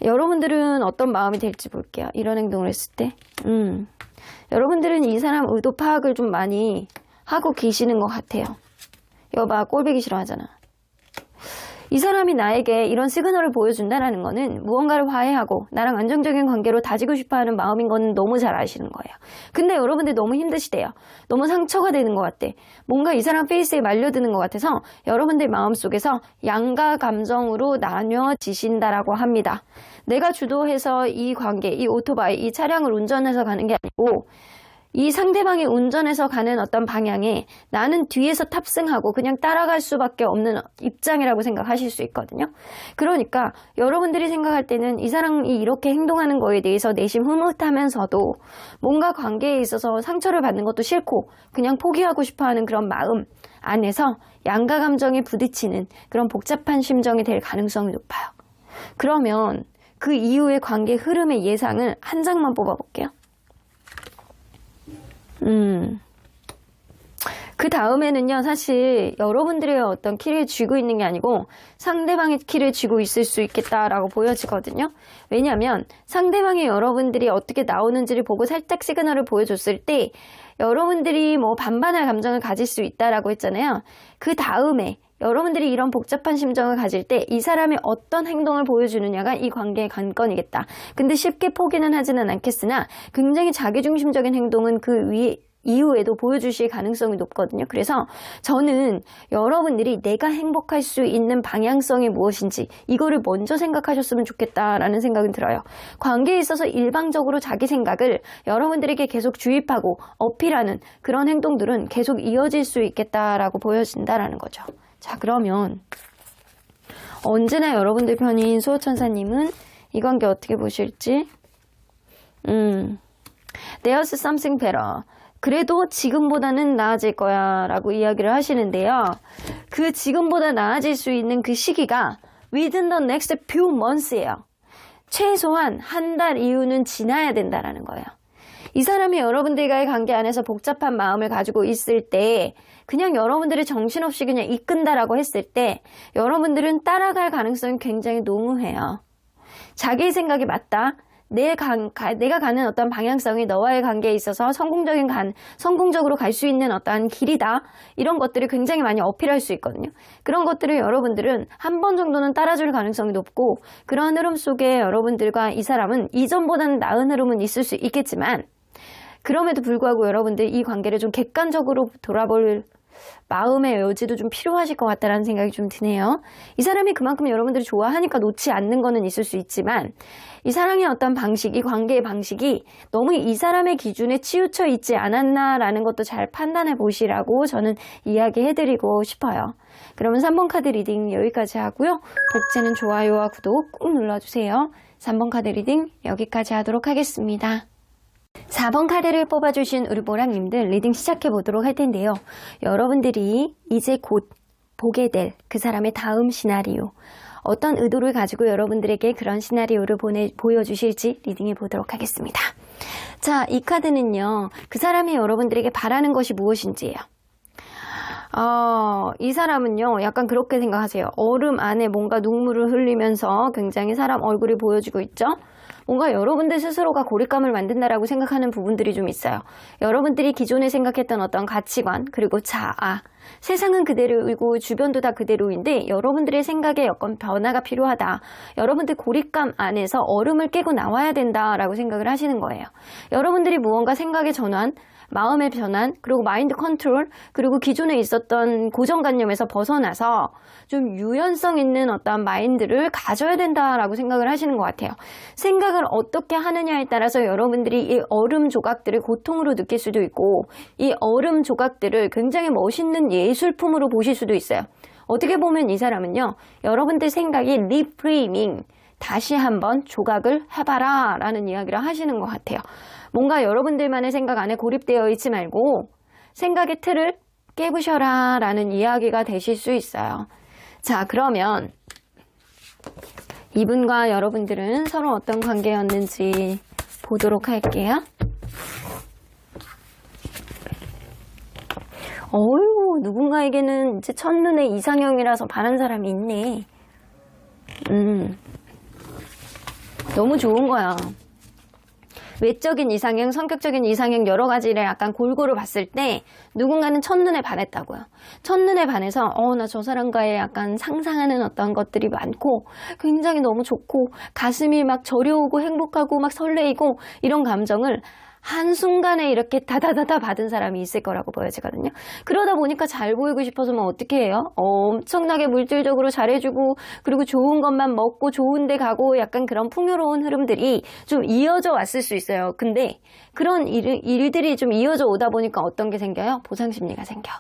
여러분들은 어떤 마음이 될지 볼게요. 이런 행동을 했을 때 여러분들은 이 사람 의도 파악을 좀 많이 하고 계시는 것 같아요. 여봐, 꼴보기 싫어하잖아. 이 사람이 나에게 이런 시그널을 보여준다는 거는 무언가를 화해하고 나랑 안정적인 관계로 다지고 싶어하는 마음인 건 너무 잘 아시는 거예요. 근데 여러분들 너무 힘드시대요. 너무 상처가 되는 것 같대. 뭔가 이 사람 페이스에 말려드는 것 같아서 여러분들 마음속에서 양가 감정으로 나뉘어지신다라고 합니다. 내가 주도해서 이 관계, 이 오토바이, 이 차량을 운전해서 가는 게 아니고 이 상대방이 운전해서 가는 어떤 방향에 나는 뒤에서 탑승하고 그냥 따라갈 수밖에 없는 입장이라고 생각하실 수 있거든요. 그러니까 여러분들이 생각할 때는 이 사람이 이렇게 행동하는 거에 대해서 내심 흐뭇하면서도 뭔가 관계에 있어서 상처를 받는 것도 싫고 그냥 포기하고 싶어하는 그런 마음 안에서 양가 감정이 부딪히는 그런 복잡한 심정이 될 가능성이 높아요. 그러면 그 이후의 관계 흐름의 예상을 한 장만 뽑아볼게요. 그 다음에는요, 사실 여러분들의 어떤 키를 쥐고 있는 게 아니고 상대방의 키를 쥐고 있을 수 있겠다라고 보여지거든요. 왜냐하면 상대방이 여러분들이 어떻게 나오는지를 보고 살짝 시그널을 보여줬을 때 여러분들이 뭐 반반할 감정을 가질 수 있다라고 했잖아요. 그 다음에 여러분들이 이런 복잡한 심정을 가질 때 이 사람이 어떤 행동을 보여주느냐가 이 관계의 관건이겠다. 근데 쉽게 포기는 하지는 않겠으나 굉장히 자기중심적인 행동은 그 이후에도 보여주실 가능성이 높거든요. 그래서 저는 여러분들이 내가 행복할 수 있는 방향성이 무엇인지 이거를 먼저 생각하셨으면 좋겠다라는 생각은 들어요. 관계에 있어서 일방적으로 자기 생각을 여러분들에게 계속 주입하고 어필하는 그런 행동들은 계속 이어질 수 있겠다라고 보여진다라는 거죠. 자, 그러면 언제나 여러분들 편인 수호천사님은 이 관계 어떻게 보실지 There's something better. 그래도 지금보다는 나아질 거야 라고 이야기를 하시는데요. 그 지금보다 나아질 수 있는 그 시기가 within the next few months예요. 최소한 한 달 이후는 지나야 된다라는 거예요. 이 사람이 여러분들과의 관계 안에서 복잡한 마음을 가지고 있을 때 그냥 여러분들이 정신없이 그냥 이끈다라고 했을 때 여러분들은 따라갈 가능성이 굉장히 농후해요. 자기의 생각이 맞다. 내가 가는 어떤 방향성이 너와의 관계에 있어서 성공적으로 갈 수 있는 어떠한 길이다. 이런 것들을 굉장히 많이 어필할 수 있거든요. 그런 것들을 여러분들은 한 번 정도는 따라줄 가능성이 높고 그런 흐름 속에 여러분들과 이 사람은 이전보다는 나은 흐름은 있을 수 있겠지만 그럼에도 불구하고 여러분들 이 관계를 좀 객관적으로 돌아볼 마음의 여지도 좀 필요하실 것 같다라는 생각이 좀 드네요. 이 사람이 그만큼 여러분들이 좋아하니까 놓지 않는 거는 있을 수 있지만 이 사랑의 어떤 방식, 이 관계의 방식이 너무 이 사람의 기준에 치우쳐 있지 않았나라는 것도 잘 판단해 보시라고 저는 이야기해드리고 싶어요. 그러면 3번 카드 리딩 여기까지 하고요. 복제는 좋아요와 구독 꾹 눌러주세요. 3번 카드 리딩 여기까지 하도록 하겠습니다. 4번 카드를 뽑아주신 우리 모랑님들 리딩 시작해 보도록 할 텐데요. 여러분들이 이제 곧 보게 될 그 사람의 다음 시나리오, 어떤 의도를 가지고 여러분들에게 그런 시나리오를 보여주실지 리딩해 보도록 하겠습니다. 자, 이 카드는요, 그 사람이 여러분들에게 바라는 것이 무엇인지예요. 이 사람은요, 약간 그렇게 생각하세요. 얼음 안에 뭔가 눈물을 흘리면서 굉장히 사람 얼굴이 보여지고 있죠? 뭔가 여러분들 스스로가 고립감을 만든다라고 생각하는 부분들이 좀 있어요. 여러분들이 기존에 생각했던 어떤 가치관, 그리고 자아, 세상은 그대로이고 주변도 다 그대로인데 여러분들의 생각에 여건 변화가 필요하다. 여러분들 고립감 안에서 얼음을 깨고 나와야 된다라고 생각을 하시는 거예요. 여러분들이 무언가 생각의 전환, 마음의 변환, 그리고 마인드 컨트롤, 그리고 기존에 있었던 고정관념에서 벗어나서 좀 유연성 있는 어떤 마인드를 가져야 된다라고 생각을 하시는 것 같아요. 생각을 어떻게 하느냐에 따라서 여러분들이 이 얼음 조각들을 고통으로 느낄 수도 있고 이 얼음 조각들을 굉장히 멋있는 예술품으로 보실 수도 있어요. 어떻게 보면 이 사람은요, 여러분들 생각이 리프레이밍, 다시 한번 조각을 해봐라 라는 이야기를 하시는 것 같아요. 뭔가 여러분들만의 생각 안에 고립되어 있지 말고 생각의 틀을 깨부셔라 라는 이야기가 되실 수 있어요. 자, 그러면 이분과 여러분들은 서로 어떤 관계였는지 보도록 할게요. 어휴, 누군가에게는 이제 첫눈에 이상형이라서 반한 사람이 있네. 너무 좋은 거야. 외적인 이상형, 성격적인 이상형 여러 가지를 약간 골고루 봤을 때 누군가는 첫눈에 반했다고요. 첫눈에 반해서 나 저 사람과의 약간 상상하는 어떤 것들이 많고 굉장히 너무 좋고 가슴이 막 저려오고 행복하고 막 설레이고 이런 감정을 한순간에 이렇게 다다다다 받은 사람이 있을 거라고 보여지거든요. 그러다 보니까 잘 보이고 싶어서면 어떻게 해요? 엄청나게 물질적으로 잘해주고 그리고 좋은 것만 먹고 좋은 데 가고 약간 그런 풍요로운 흐름들이 좀 이어져 왔을 수 있어요. 근데 그런 일들이 좀 이어져 오다 보니까 어떤 게 생겨요? 보상심리가 생겨.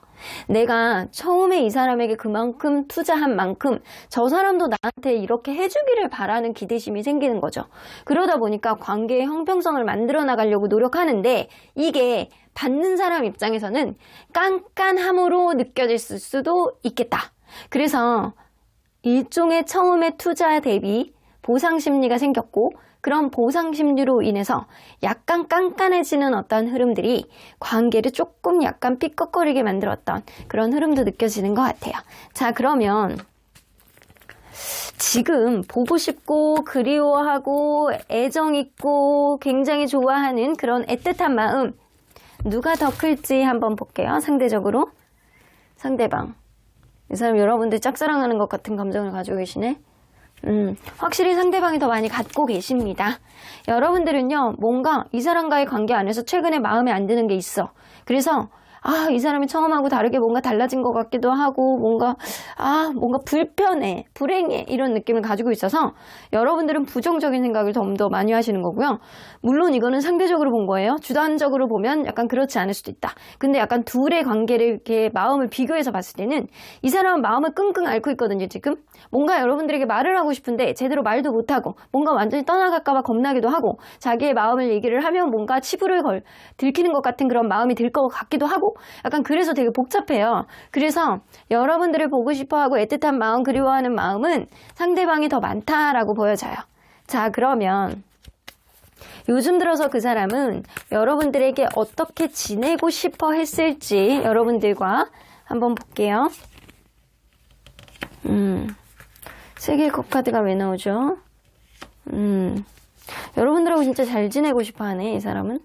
내가 처음에 이 사람에게 그만큼 투자한 만큼 저 사람도 나한테 이렇게 해주기를 바라는 기대심이 생기는 거죠. 그러다 보니까 관계의 형평성을 만들어 나가려고 노력하는데 이게 받는 사람 입장에서는 깐깐함으로 느껴질 수도 있겠다. 그래서 일종의 처음에 투자 대비 보상심리가 생겼고 그런 보상심리로 인해서 약간 깐깐해지는 어떤 흐름들이 관계를 조금 약간 삐걱거리게 만들었던 그런 흐름도 느껴지는 것 같아요. 자, 그러면 지금 보고 싶고 그리워하고 애정 있고 굉장히 좋아하는 그런 애틋한 마음 누가 더 클지 한번 볼게요. 상대적으로 상대방. 이 사람 여러분들 짝사랑하는 것 같은 감정을 가지고 계시네. 확실히 상대방이 더 많이 갖고 계십니다. 여러분들은요, 뭔가 이 사람과의 관계 안에서 최근에 마음에 안 드는 게 있어. 그래서 이 사람이 처음하고 다르게 뭔가 달라진 것 같기도 하고 뭔가 불편해, 불행해 이런 느낌을 가지고 있어서 여러분들은 부정적인 생각을 좀 더 많이 하시는 거고요. 물론 이거는 상대적으로 본 거예요. 주관적으로 보면 약간 그렇지 않을 수도 있다. 근데 약간 둘의 관계를 이렇게 마음을 비교해서 봤을 때는 이 사람은 마음을 끙끙 앓고 있거든요, 지금. 뭔가 여러분들에게 말을 하고 싶은데 제대로 말도 못하고 뭔가 완전히 떠나갈까봐 겁나기도 하고 자기의 마음을 얘기를 하면 뭔가 치부를 들키는 것 같은 그런 마음이 들 것 같기도 하고 약간 그래서 되게 복잡해요. 그래서 여러분들을 보고 싶어하고 애틋한 마음, 그리워하는 마음은 상대방이 더 많다라고 보여져요. 자, 그러면 요즘 들어서 그 사람은 여러분들에게 어떻게 지내고 싶어 했을지 여러분들과 한번 볼게요. 세계의 컵 카드가 왜 나오죠? 여러분들하고 진짜 잘 지내고 싶어 하네, 이 사람은.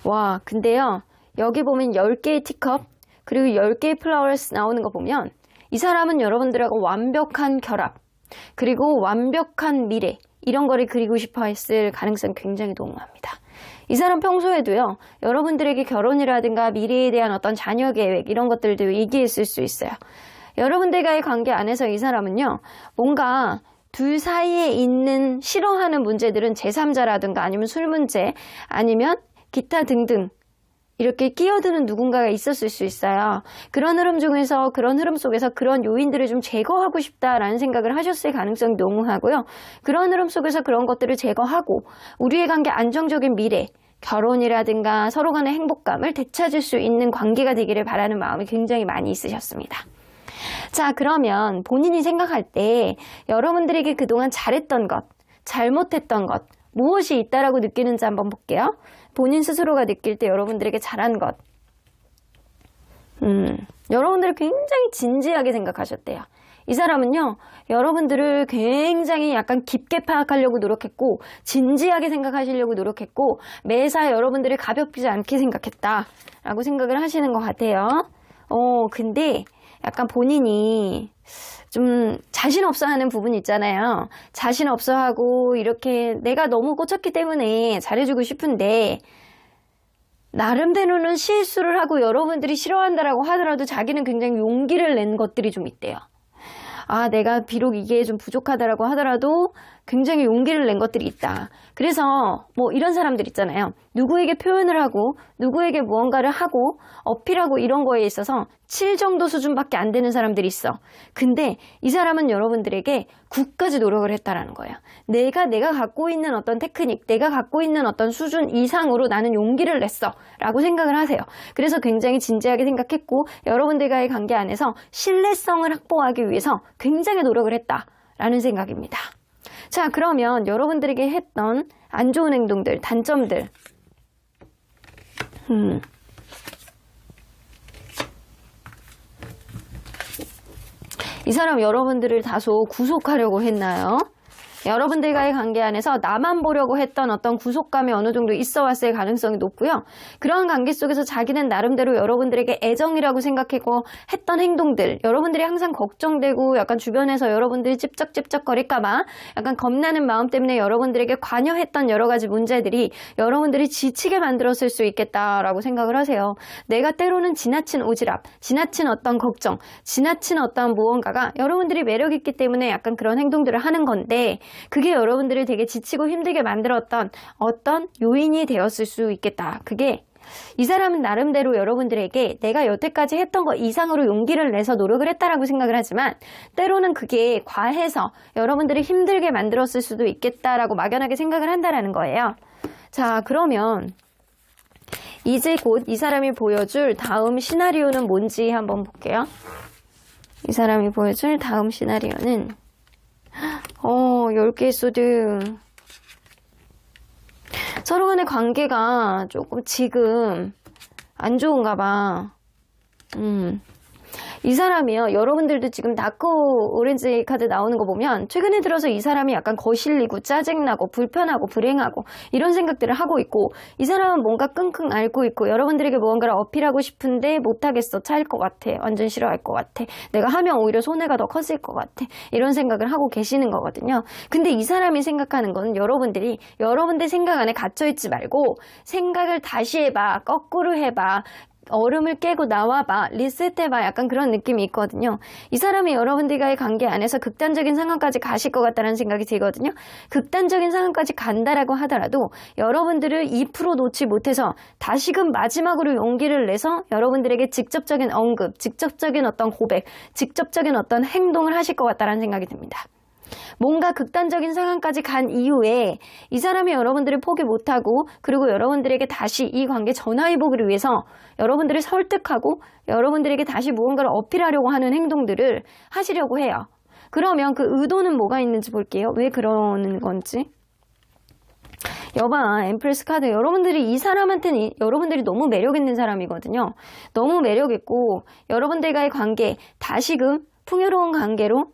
와, 근데요, 여기 보면 10개의 티컵, 그리고 10개의 플라워스 나오는 거 보면 이 사람은 여러분들하고 완벽한 결합, 그리고 완벽한 미래, 이런 거를 그리고 싶어 했을 가능성이 굉장히 농후합니다. 이 사람 평소에도요, 여러분들에게 결혼이라든가 미래에 대한 어떤 자녀 계획 이런 것들도 얘기했을 수 있어요. 여러분들과의 관계 안에서 이 사람은요, 뭔가 둘 사이에 있는 싫어하는 문제들은 제3자라든가 아니면 술 문제 아니면 기타 등등 이렇게 끼어드는 누군가가 있었을 수 있어요. 그런 흐름 속에서 그런 요인들을 좀 제거하고 싶다라는 생각을 하셨을 가능성이 농후하고요. 그런 흐름 속에서 그런 것들을 제거하고 우리의 관계 안정적인 미래, 결혼이라든가 서로 간의 행복감을 되찾을 수 있는 관계가 되기를 바라는 마음이 굉장히 많이 있으셨습니다. 자, 그러면 본인이 생각할 때 여러분들에게 그동안 잘했던 것, 잘못했던 것, 무엇이 있다라고 느끼는지 한번 볼게요. 본인 스스로가 느낄 때 여러분들에게 잘한 것. 여러분들을 굉장히 진지하게 생각하셨대요. 이 사람은요, 여러분들을 굉장히 약간 깊게 파악하려고 노력했고, 진지하게 생각하시려고 노력했고, 매사 여러분들을 가볍지 않게 생각했다라고 생각을 하시는 것 같아요. 근데 약간 본인이 좀 자신 없어 하는 부분 있잖아요. 자신 없어 하고 이렇게 내가 너무 꽂혔기 때문에 잘해주고 싶은데 나름대로는 실수를 하고 여러분들이 싫어한다라고 하더라도 자기는 굉장히 용기를 낸 것들이 좀 있대요. 아, 내가 비록 이게 좀 부족하다라고 하더라도 굉장히 용기를 낸 것들이 있다. 그래서 뭐 이런 사람들 있잖아요. 누구에게 표현을 하고 누구에게 무언가를 하고 어필하고 이런 거에 있어서 7 정도 수준밖에 안 되는 사람들이 있어. 근데 이 사람은 여러분들에게 9까지 노력을 했다라는 거예요. 내가 갖고 있는 어떤 테크닉, 내가 갖고 있는 어떤 수준 이상으로 나는 용기를 냈어 라고 생각을 하세요. 그래서 굉장히 진지하게 생각했고 여러분들과의 관계 안에서 신뢰성을 확보하기 위해서 굉장히 노력을 했다라는 생각입니다. 자, 그러면 여러분들에게 했던 안 좋은 행동들, 단점들. 이 사람 여러분들을 다소 구속하려고 했나요? 여러분들과의 관계 안에서 나만 보려고 했던 어떤 구속감이 어느 정도 있어 왔을 가능성이 높고요. 그런 관계 속에서 자기는 나름대로 여러분들에게 애정이라고 생각하고 했던 행동들, 여러분들이 항상 걱정되고 약간 주변에서 여러분들이 찝쩍찝쩍거릴까봐 약간 겁나는 마음 때문에 여러분들에게 관여했던 여러 가지 문제들이 여러분들이 지치게 만들었을 수 있겠다라고 생각을 하세요. 내가 때로는 지나친 오지랖, 지나친 어떤 걱정, 지나친 어떤 무언가가 여러분들이 매력 있기 때문에 약간 그런 행동들을 하는 건데 그게 여러분들을 되게 지치고 힘들게 만들었던 어떤 요인이 되었을 수 있겠다. 그게 이 사람은 나름대로 여러분들에게 내가 여태까지 했던 것 이상으로 용기를 내서 노력을 했다라고 생각을 하지만 때로는 그게 과해서 여러분들을 힘들게 만들었을 수도 있겠다라고 막연하게 생각을 한다라는 거예요. 자, 그러면 이제 곧 이 사람이 보여줄 다음 시나리오는 뭔지 한번 볼게요. 이 사람이 보여줄 다음 시나리오는 10개의 소드. 서로 간의 관계가 조금 지금 안 좋은가 봐. 이 사람이요. 여러분들도 지금 다크 오렌지 카드 나오는 거 보면 최근에 들어서 이 사람이 약간 거실리고 짜증나고 불편하고 불행하고 이런 생각들을 하고 있고 이 사람은 뭔가 끙끙 앓고 있고 여러분들에게 무언가를 어필하고 싶은데 못하겠어. 차일 것 같아. 완전 싫어할 것 같아. 내가 하면 오히려 손해가 더 커질 것 같아. 이런 생각을 하고 계시는 거거든요. 근데 이 사람이 생각하는 건 여러분들이 여러분들 생각 안에 갇혀있지 말고 생각을 다시 해봐. 거꾸로 해봐. 얼음을 깨고 나와봐, 리셋해봐 약간 그런 느낌이 있거든요. 이 사람이 여러분들과의 관계 안에서 극단적인 상황까지 가실 것 같다는 생각이 들거든요. 극단적인 상황까지 간다라고 하더라도 여러분들을 2% 놓지 못해서 다시금 마지막으로 용기를 내서 여러분들에게 직접적인 언급, 직접적인 어떤 고백, 직접적인 어떤 행동을 하실 것 같다는 생각이 듭니다. 뭔가 극단적인 상황까지 간 이후에 이 사람이 여러분들을 포기 못하고 그리고 여러분들에게 다시 이 관계 전화해보기를 위해서 여러분들을 설득하고 여러분들에게 다시 무언가를 어필하려고 하는 행동들을 하시려고 해요. 그러면 그 의도는 뭐가 있는지 볼게요. 왜 그러는 건지. 여봐, 엠프레스 카드. 여러분들이 이 사람한테는 여러분들이 너무 매력있는 사람이거든요. 너무 매력있고 여러분들과의 관계 다시금 풍요로운 관계로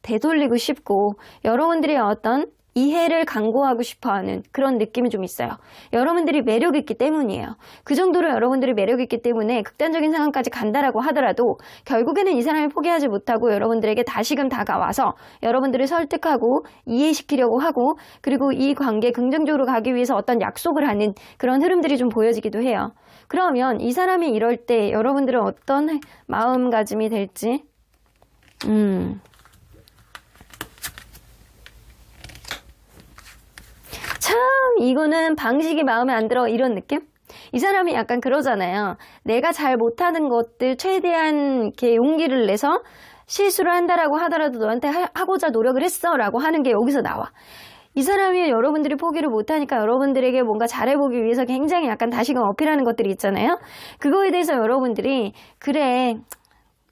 되돌리고 싶고 여러분들의 어떤 이해를 강구하고 싶어하는 그런 느낌이 좀 있어요. 여러분들이 매력 있기 때문이에요. 그 정도로 여러분들이 매력 있기 때문에 극단적인 상황까지 간다라고 하더라도 결국에는 이 사람을 포기하지 못하고 여러분들에게 다시금 다가와서 여러분들을 설득하고 이해시키려고 하고, 그리고 이 관계 긍정적으로 가기 위해서 어떤 약속을 하는 그런 흐름들이 좀 보여지기도 해요. 그러면 이 사람이 이럴 때 여러분들은 어떤 마음가짐이 될지 참 이거는 방식이 마음에 안 들어, 이런 느낌? 이 사람이 약간 그러잖아요. 내가 잘 못하는 것들 최대한 이렇게 용기를 내서 실수를 한다라고 하더라도 너한테 하고자 노력을 했어 라고 하는 게 여기서 나와. 이 사람이 여러분들이 포기를 못하니까 여러분들에게 뭔가 잘해보기 위해서 굉장히 약간 다시금 어필하는 것들이 있잖아요. 그거에 대해서 여러분들이 그래,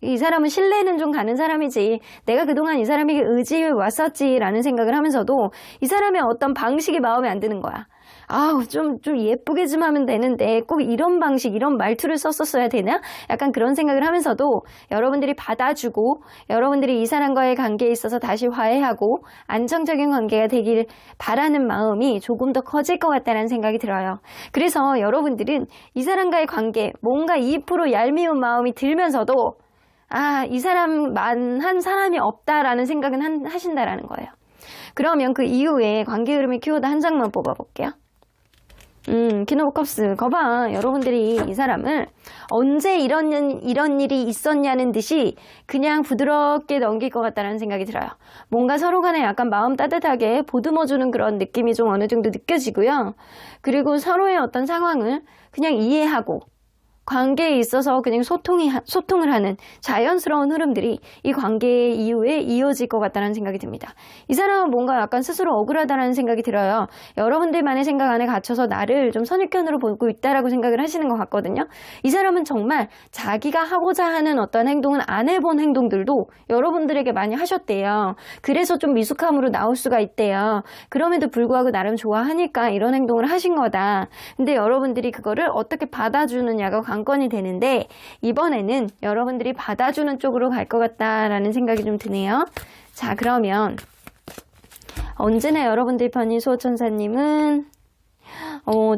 이 사람은 신뢰는 좀 가는 사람이지, 내가 그동안 이 사람에게 의지해 왔었지 라는 생각을 하면서도 이 사람의 어떤 방식이 마음에 안 드는 거야. 아우, 좀 예쁘게 좀 하면 되는데 꼭 이런 방식, 이런 말투를 썼었어야 되나? 약간 그런 생각을 하면서도 여러분들이 받아주고, 여러분들이 이 사람과의 관계에 있어서 다시 화해하고 안정적인 관계가 되길 바라는 마음이 조금 더 커질 것 같다는 생각이 들어요. 그래서 여러분들은 이 사람과의 관계, 뭔가 2% 얄미운 마음이 들면서도 이 사람만한 사람이 없다라는 생각은 하신다라는 거예요. 그러면 그 이후에 관계 흐름의 키워드 한 장만 뽑아볼게요. 퀸 오브 컵스. 거봐, 여러분들이 이 사람을 언제 이런 일이 있었냐는 듯이 그냥 부드럽게 넘길 것 같다는 생각이 들어요. 뭔가 서로 간에 약간 마음 따뜻하게 보듬어주는 그런 느낌이 좀 어느 정도 느껴지고요. 그리고 서로의 어떤 상황을 그냥 이해하고 관계에 있어서 그냥 소통을 하는 자연스러운 흐름들이 이 관계 이후에 이어질 것 같다는 생각이 듭니다. 이 사람은 뭔가 약간 스스로 억울하다는 생각이 들어요. 여러분들만의 생각 안에 갇혀서 나를 좀 선입견으로 보고 있다라고 생각을 하시는 것 같거든요. 이 사람은 정말 자기가 하고자 하는 어떤 행동은 안 해본 행동들도 여러분들에게 많이 하셨대요. 그래서 좀 미숙함으로 나올 수가 있대요. 그럼에도 불구하고 나름 좋아하니까 이런 행동을 하신 거다. 근데 여러분들이 그거를 어떻게 받아주느냐가 관건이 되는데, 이번에는 여러분들이 받아주는 쪽으로 갈 것 같다라는 생각이 좀 드네요. 자, 그러면 언제나 여러분들 편인 수호천사님은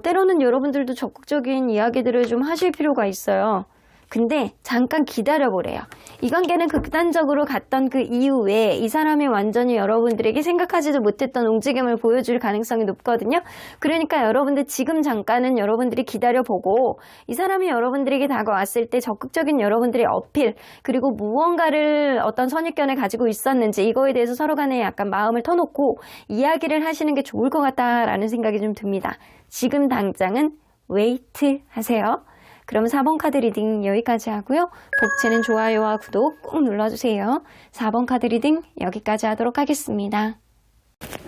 때로는 여러분들도 적극적인 이야기들을 좀 하실 필요가 있어요. 근데 잠깐 기다려보래요. 이 관계는 극단적으로 갔던 그 이후에 이 사람이 완전히 여러분들에게 생각하지도 못했던 움직임을 보여줄 가능성이 높거든요. 그러니까 여러분들 지금 잠깐은 여러분들이 기다려보고, 이 사람이 여러분들에게 다가왔을 때 적극적인 여러분들의 어필, 그리고 무언가를 어떤 선입견을 가지고 있었는지 이거에 대해서 서로 간에 약간 마음을 터놓고 이야기를 하시는 게 좋을 것 같다라는 생각이 좀 듭니다. 지금 당장은 웨이트 하세요. 그럼 4번 카드 리딩 여기까지 하고요. 복채는 좋아요와 구독 꼭 눌러주세요. 4번 카드 리딩 여기까지 하도록 하겠습니다.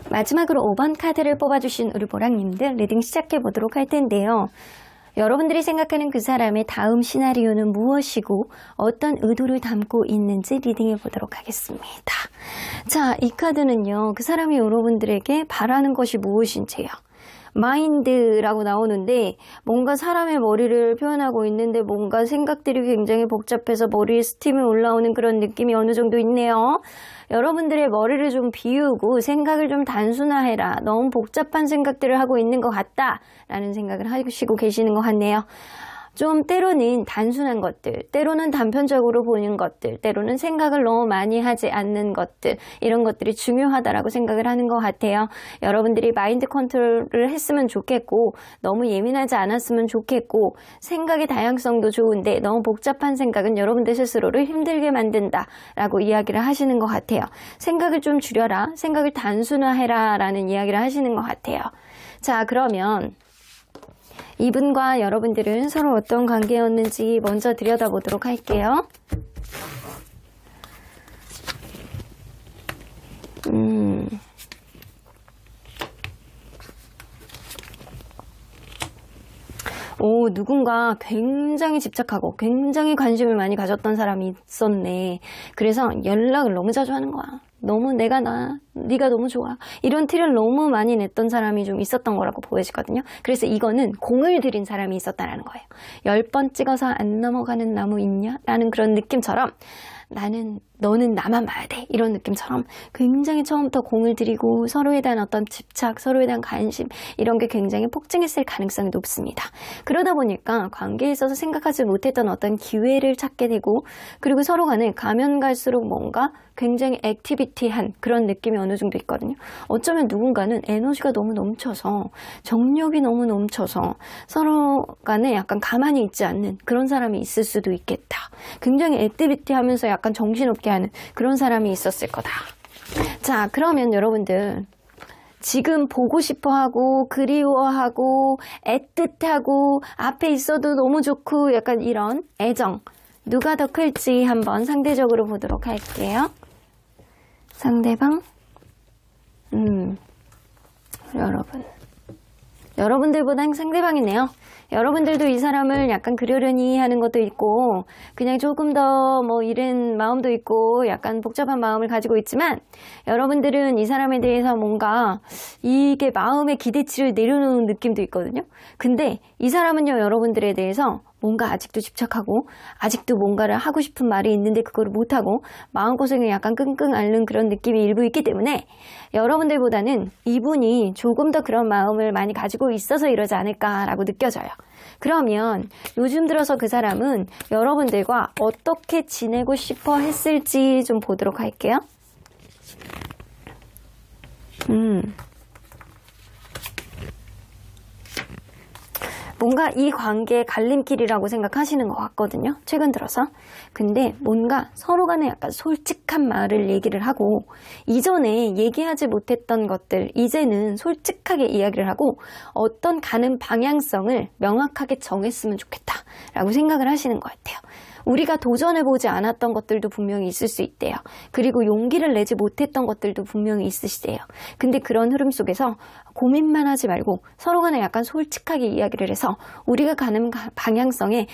마지막으로 5번 카드를 뽑아주신 우리 보랑님들 리딩 시작해 보도록 할 텐데요. 여러분들이 생각하는 그 사람의 다음 시나리오는 무엇이고 어떤 의도를 담고 있는지 리딩해 보도록 하겠습니다. 자, 이 카드는요, 그 사람이 여러분들에게 바라는 것이 무엇인지요. 마인드라고 나오는데, 뭔가 사람의 머리를 표현하고 있는데 뭔가 생각들이 굉장히 복잡해서 머리에 스팀이 올라오는 그런 느낌이 어느 정도 있네요. 여러분들의 머리를 좀 비우고 생각을 좀 단순화해라. 너무 복잡한 생각들을 하고 있는 것 같다 라는 생각을 하시고 계시는 것 같네요. 좀 때로는 단순한 것들, 때로는 단편적으로 보는 것들, 때로는 생각을 너무 많이 하지 않는 것들, 이런 것들이 중요하다라고 생각을 하는 것 같아요. 여러분들이 마인드 컨트롤을 했으면 좋겠고, 너무 예민하지 않았으면 좋겠고, 생각의 다양성도 좋은데 너무 복잡한 생각은 여러분들 스스로를 힘들게 만든다라고 이야기를 하시는 것 같아요. 생각을 좀 줄여라, 생각을 단순화해라 라는 이야기를 하시는 것 같아요. 자, 그러면 이분과 여러분들은 서로 어떤 관계였는지 먼저 들여다보도록 할게요. 누군가 굉장히 집착하고 굉장히 관심을 많이 가졌던 사람이 있었네. 그래서 연락을 너무 자주 하는 거야. 너무 네가 너무 좋아. 이런 티를 너무 많이 냈던 사람이 좀 있었던 거라고 보여지거든요. 그래서 이거는 공을 들인 사람이 있었다라는 거예요. 10번 찍어서 안 넘어가는 나무 있냐? 라는 그런 느낌처럼 너는 나만 봐야 돼. 이런 느낌처럼 굉장히 처음부터 공을 들이고 서로에 대한 어떤 집착, 서로에 대한 관심 이런 게 굉장히 폭증했을 가능성이 높습니다. 그러다 보니까 관계에 있어서 생각하지 못했던 어떤 기회를 찾게 되고 그리고 서로 간에 가면 갈수록 뭔가 굉장히 액티비티한 그런 느낌이 어느 정도 있거든요. 어쩌면 누군가는 에너지가 너무 넘쳐서 정력이 너무 넘쳐서 서로 간에 약간 가만히 있지 않는 그런 사람이 있을 수도 있겠다. 굉장히 액티비티하면서 약간 정신없게 하는 그런 사람이 있었을 거다. 자, 그러면 여러분들 지금 보고 싶어하고 그리워하고 애틋하고 앞에 있어도 너무 좋고 약간 이런 애정 누가 더 클지 한번 상대적으로 보도록 할게요. 상대방 여러분들보단 상대방이네요. 여러분들도 이 사람을 약간 그려려니 하는 것도 있고 그냥 조금 더 뭐 이른 마음도 있고 약간 복잡한 마음을 가지고 있지만 여러분들은 이 사람에 대해서 뭔가 이게 마음의 기대치를 내려놓는 느낌도 있거든요. 근데 이 사람은요 여러분들에 대해서 뭔가 아직도 집착하고 아직도 뭔가를 하고 싶은 말이 있는데 그거를 못하고 마음고생을 약간 끙끙 앓는 그런 느낌이 일부 있기 때문에 여러분들보다는 이분이 조금 더 그런 마음을 많이 가지고 있어서 이러지 않을까라고 느껴져요. 그러면 요즘 들어서 그 사람은 여러분들과 어떻게 지내고 싶어 했을지 좀 보도록 할게요. 뭔가 이 관계의 갈림길이라고 생각하시는 것 같거든요. 최근 들어서. 근데 뭔가 서로 간에 약간 솔직한 말을 얘기를 하고 이전에 얘기하지 못했던 것들 이제는 솔직하게 이야기를 하고 어떤 가는 방향성을 명확하게 정했으면 좋겠다라고 생각을 하시는 것 같아요. 우리가 도전해보지 않았던 것들도 분명히 있을 수 있대요. 그리고 용기를 내지 못했던 것들도 분명히 있으시대요. 근데 그런 흐름 속에서 고민만 하지 말고 서로 간에 약간 솔직하게 이야기를 해서 우리가 가는 방향성의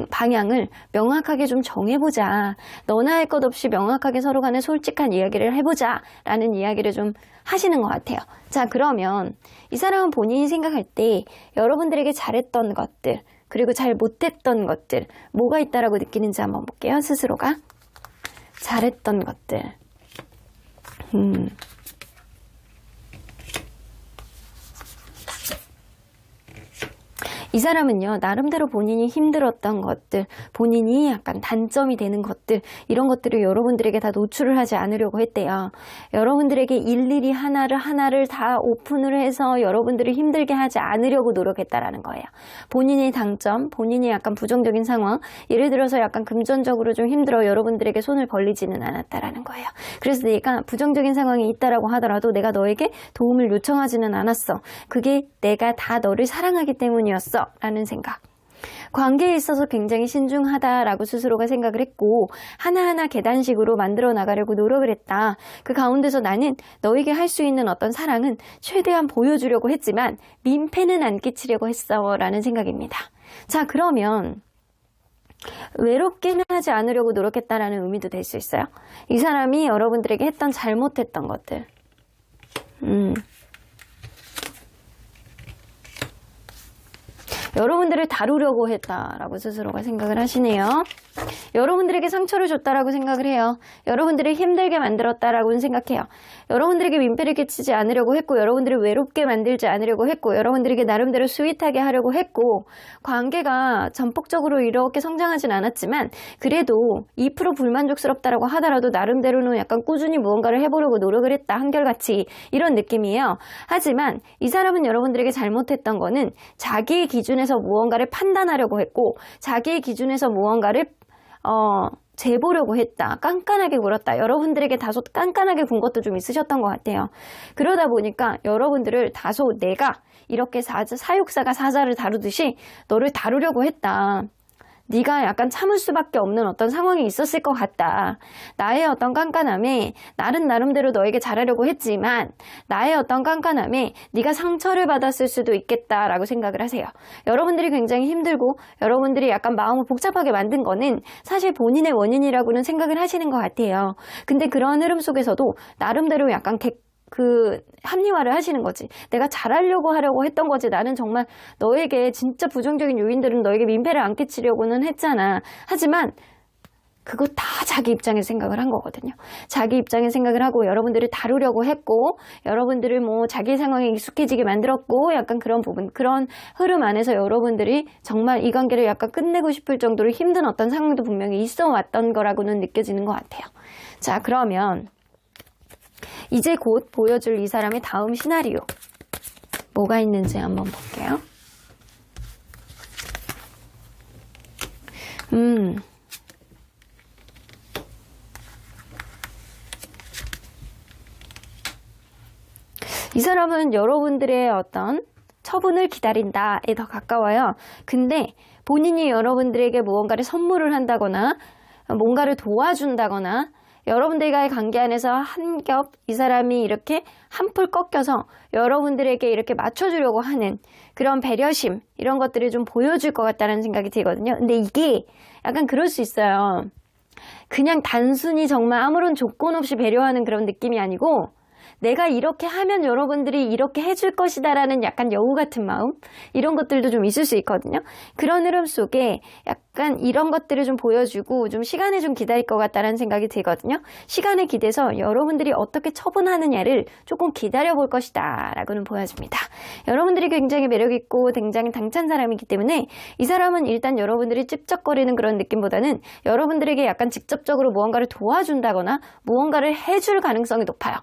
방향을 명확하게 좀 정해보자. 너나 할 것 없이 명확하게 서로 간에 솔직한 이야기를 해보자 라는 이야기를 좀 하시는 것 같아요. 자, 그러면 이 사람은 본인이 생각할 때 여러분들에게 잘했던 것들 그리고 잘 못했던 것들 뭐가 있다라고 느끼는지 한번 볼게요. 스스로가 잘했던 것들 이 사람은요 나름대로 본인이 힘들었던 것들 본인이 약간 단점이 되는 것들 이런 것들을 여러분들에게 다 노출을 하지 않으려고 했대요. 여러분들에게 일일이 하나를 다 오픈을 해서 여러분들을 힘들게 하지 않으려고 노력했다라는 거예요. 본인의 단점 본인이 약간 부정적인 상황 예를 들어서 약간 금전적으로 좀 힘들어 여러분들에게 손을 벌리지는 않았다라는 거예요. 그래서 내가 부정적인 상황이 있다라고 하더라도 내가 너에게 도움을 요청하지는 않았어. 그게 내가 다 너를 사랑하기 때문이었어 라는 생각. 관계에 있어서 굉장히 신중하다라고 스스로가 생각을 했고 하나하나 계단식으로 만들어 나가려고 노력을 했다. 그 가운데서 나는 너에게 할 수 있는 어떤 사랑은 최대한 보여주려고 했지만 민폐는 안 끼치려고 했어 라는 생각입니다. 자, 그러면 외롭게는 하지 않으려고 노력했다라는 의미도 될 수 있어요. 이 사람이 여러분들에게 했던 잘못했던 것들 여러분들을 다루려고 했다라고 스스로가 생각을 하시네요. 여러분들에게 상처를 줬다라고 생각을 해요. 여러분들을 힘들게 만들었다라고는 생각해요. 여러분들에게 민폐를 끼치지 않으려고 했고 여러분들을 외롭게 만들지 않으려고 했고 여러분들에게 나름대로 스윗하게 하려고 했고 관계가 전폭적으로 이렇게 성장하진 않았지만 그래도 2% 불만족스럽다라고 하더라도 나름대로는 약간 꾸준히 무언가를 해보려고 노력을 했다. 한결같이 이런 느낌이에요. 하지만 이 사람은 여러분들에게 잘못했던 거는 자기의 기준에서 무언가를 판단하려고 했고 자기의 기준에서 무언가를 재보려고 했다. 깐깐하게 굴었다. 여러분들에게 다소 깐깐하게 군 것도 좀 있으셨던 것 같아요. 그러다 보니까 여러분들을 다소 내가 이렇게 사육사가 사자를 다루듯이 너를 다루려고 했다. 네가 약간 참을 수밖에 없는 어떤 상황이 있었을 것 같다. 나의 어떤 깐깐함에 나는 나름대로 너에게 잘하려고 했지만 나의 어떤 깐깐함에 네가 상처를 받았을 수도 있겠다라고 생각을 하세요. 여러분들이 굉장히 힘들고 여러분들이 약간 마음을 복잡하게 만든 거는 사실 본인의 원인이라고는 생각을 하시는 것 같아요. 근데 그런 흐름 속에서도 나름대로 약간 합리화를 하시는 거지. 내가 잘하려고 하려고 했던 거지. 나는 정말 너에게 진짜 부정적인 요인들은 너에게 민폐를 안 끼치려고는 했잖아. 하지만 그거 다 자기 입장에서 생각을 한 거거든요. 자기 입장에서 생각을 하고 여러분들을 다루려고 했고 여러분들을 뭐 자기 상황에 익숙해지게 만들었고 약간 그런 부분, 그런 흐름 안에서 여러분들이 정말 이 관계를 약간 끝내고 싶을 정도로 힘든 어떤 상황도 분명히 있어 왔던 거라고는 느껴지는 것 같아요. 자, 그러면 이제 곧 보여줄 이 사람의 다음 시나리오 뭐가 있는지 한번 볼게요. 이 사람은 여러분들의 어떤 처분을 기다린다에 더 가까워요. 근데 본인이 여러분들에게 무언가를 선물을 한다거나 뭔가를 도와준다거나 여러분들과의 관계 안에서 한 겹 이 사람이 이렇게 한풀 꺾여서 여러분들에게 이렇게 맞춰주려고 하는 그런 배려심 이런 것들을 좀 보여줄 것 같다는 생각이 들거든요. 근데 이게 약간 그럴 수 있어요. 그냥 단순히 정말 아무런 조건 없이 배려하는 그런 느낌이 아니고 내가 이렇게 하면 여러분들이 이렇게 해줄 것이다 라는 약간 여우 같은 마음 이런 것들도 좀 있을 수 있거든요. 그런 흐름 속에 약간 이런 것들을 좀 보여주고 좀 시간을 좀 기다릴 것 같다는 생각이 들거든요. 시간에 기대서 여러분들이 어떻게 처분하느냐를 조금 기다려볼 것이다 라고는 보여집니다. 여러분들이 굉장히 매력있고 굉장히 당찬 사람이기 때문에 이 사람은 일단 여러분들이 찝쩍거리는 그런 느낌보다는 여러분들에게 약간 직접적으로 무언가를 도와준다거나 무언가를 해줄 가능성이 높아요.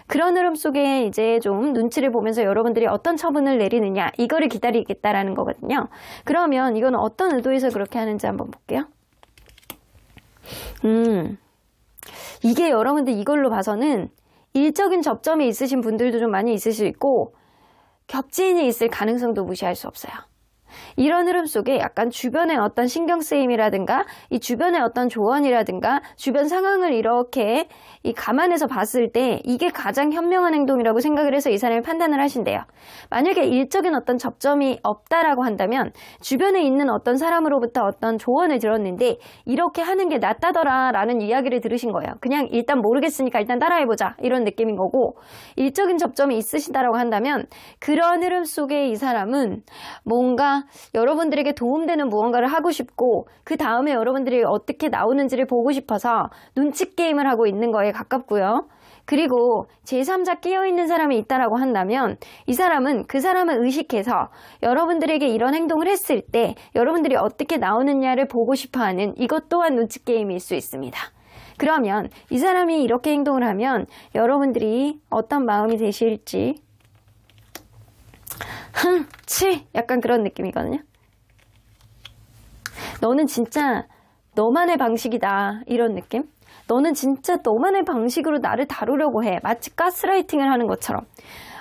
그런 흐름 속에 이제 좀 눈치를 보면서 여러분들이 어떤 처분을 내리느냐 이거를 기다리겠다라는 거거든요. 그러면 이건 어떤 의도에서 그렇게 하는지 한번 볼게요. 이게 여러분들 이걸로 봐서는 일적인 접점이 있으신 분들도 좀 많이 있을 수 있고 겹지인이 있을 가능성도 무시할 수 없어요. 이런 흐름 속에 약간 주변의 어떤 신경 쓰임이라든가 이 주변의 어떤 조언이라든가 주변 상황을 이렇게 감안해서 봤을 때 이게 가장 현명한 행동이라고 생각을 해서 이 사람이 판단을 하신대요. 만약에 일적인 어떤 접점이 없다라고 한다면 주변에 있는 어떤 사람으로부터 어떤 조언을 들었는데 이렇게 하는 게 낫다더라 라는 이야기를 들으신 거예요. 그냥 일단 모르겠으니까 일단 따라해보자 이런 느낌인 거고 일적인 접점이 있으시다라고 한다면 그런 흐름 속에 이 사람은 뭔가 여러분들에게 도움되는 무언가를 하고 싶고 그 다음에 여러분들이 어떻게 나오는지를 보고 싶어서 눈치 게임을 하고 있는 거에 가깝고요. 그리고 제3자 끼어있는 사람이 있다라고 한다면 이 사람은 그 사람을 의식해서 여러분들에게 이런 행동을 했을 때 여러분들이 어떻게 나오느냐를 보고 싶어하는 이것 또한 눈치 게임일 수 있습니다. 그러면 이 사람이 이렇게 행동을 하면 여러분들이 어떤 마음이 되실지 약간 그런 느낌이거든요. 너는 진짜 너만의 방식이다 이런 느낌. 너는 진짜 너만의 방식으로 나를 다루려고 해. 마치 가스라이팅을 하는 것처럼.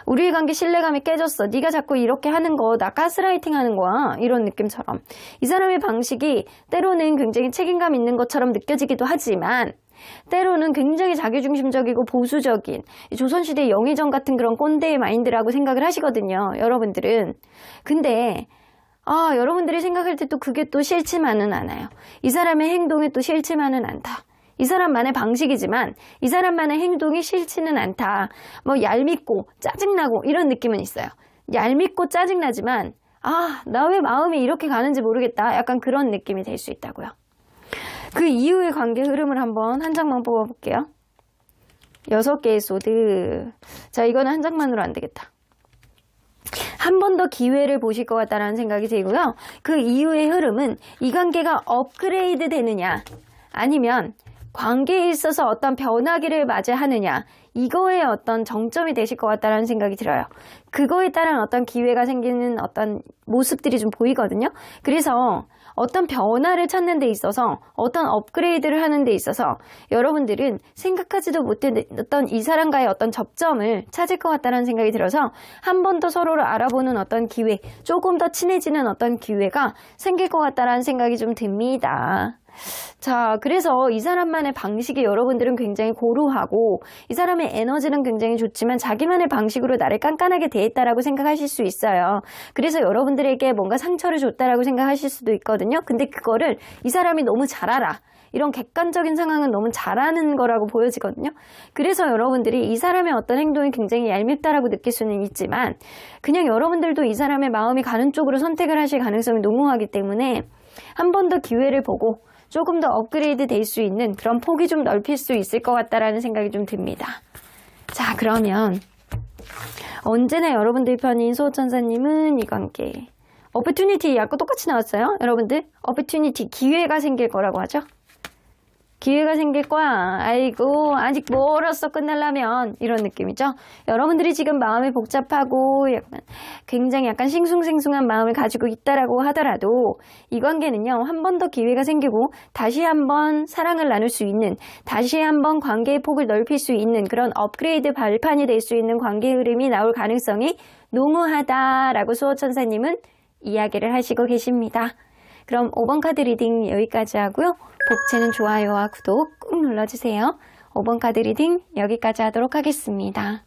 우리의 관계 신뢰감이 깨졌어. 네가 자꾸 이렇게 하는 거 나 가스라이팅 하는 거야. 이런 느낌처럼. 이 사람의 방식이 때로는 굉장히 책임감 있는 것처럼 느껴지기도 하지만 때로는 굉장히 자기중심적이고 보수적인 조선시대 영의정 같은 그런 꼰대의 마인드라고 생각을 하시거든요. 여러분들은. 근데 여러분들이 생각할 때 또 그게 또 싫지만은 않아요. 이 사람의 행동이 또 싫지만은 않다. 이 사람만의 방식이지만 이 사람만의 행동이 싫지는 않다. 뭐 얄밉고 짜증나고 이런 느낌은 있어요. 얄밉고 짜증나지만 나 왜 마음이 이렇게 가는지 모르겠다. 약간 그런 느낌이 될 수 있다고요. 그 이후의 관계 흐름을 한번 한 장만 뽑아볼게요. 6개의 소드. 자, 이거는 한 장만으로 안 되겠다. 한 번 더 기회를 보실 것 같다는 생각이 들고요. 그 이후의 흐름은 이 관계가 업그레이드 되느냐 아니면 관계에 있어서 어떤 변화기를 맞이하느냐 이거에 어떤 정점이 되실 것 같다는 생각이 들어요. 그거에 따른 어떤 기회가 생기는 어떤 모습들이 좀 보이거든요. 그래서 어떤 변화를 찾는 데 있어서 어떤 업그레이드를 하는 데 있어서 여러분들은 생각하지도 못했던 이 사람과의 어떤 접점을 찾을 것 같다는 생각이 들어서 한 번 더 서로를 알아보는 어떤 기회, 조금 더 친해지는 어떤 기회가 생길 것 같다는 생각이 좀 듭니다. 자, 그래서 이 사람만의 방식이 여러분들은 굉장히 고루하고 이 사람의 에너지는 굉장히 좋지만 자기만의 방식으로 나를 깐깐하게 대했다라고 생각하실 수 있어요. 그래서 여러분들에게 뭔가 상처를 줬다라고 생각하실 수도 있거든요. 근데 그거를 이 사람이 너무 잘 알아. 이런 객관적인 상황은 너무 잘하는 거라고 보여지거든요. 그래서 여러분들이 이 사람의 어떤 행동이 굉장히 얄밉다라고 느낄 수는 있지만 그냥 여러분들도 이 사람의 마음이 가는 쪽으로 선택을 하실 가능성이 농후하기 때문에 한 번 더 기회를 보고 조금 더 업그레이드 될 수 있는 그런 폭이 좀 넓힐 수 있을 것 같다라는 생각이 좀 듭니다. 자, 그러면 언제나 여러분들 편인 수호천사님은 이 관계 opportunity 아까 똑같이 나왔어요. 여러분들 opportunity 기회가 생길 거라고 하죠. 기회가 생길 거야. 아이고 아직 멀었어 끝나려면 이런 느낌이죠. 여러분들이 지금 마음이 복잡하고 굉장히 약간 싱숭생숭한 마음을 가지고 있다라고 하더라도 이 관계는요. 한 번 더 기회가 생기고 다시 한번 사랑을 나눌 수 있는 다시 한번 관계의 폭을 넓힐 수 있는 그런 업그레이드 발판이 될 수 있는 관계 흐름이 나올 가능성이 농후하다라고 수호천사님은 이야기를 하시고 계십니다. 그럼 5번 카드 리딩 여기까지 하고요. 복채는 좋아요와 구독 꾹 눌러주세요. 5번 카드 리딩 여기까지 하도록 하겠습니다.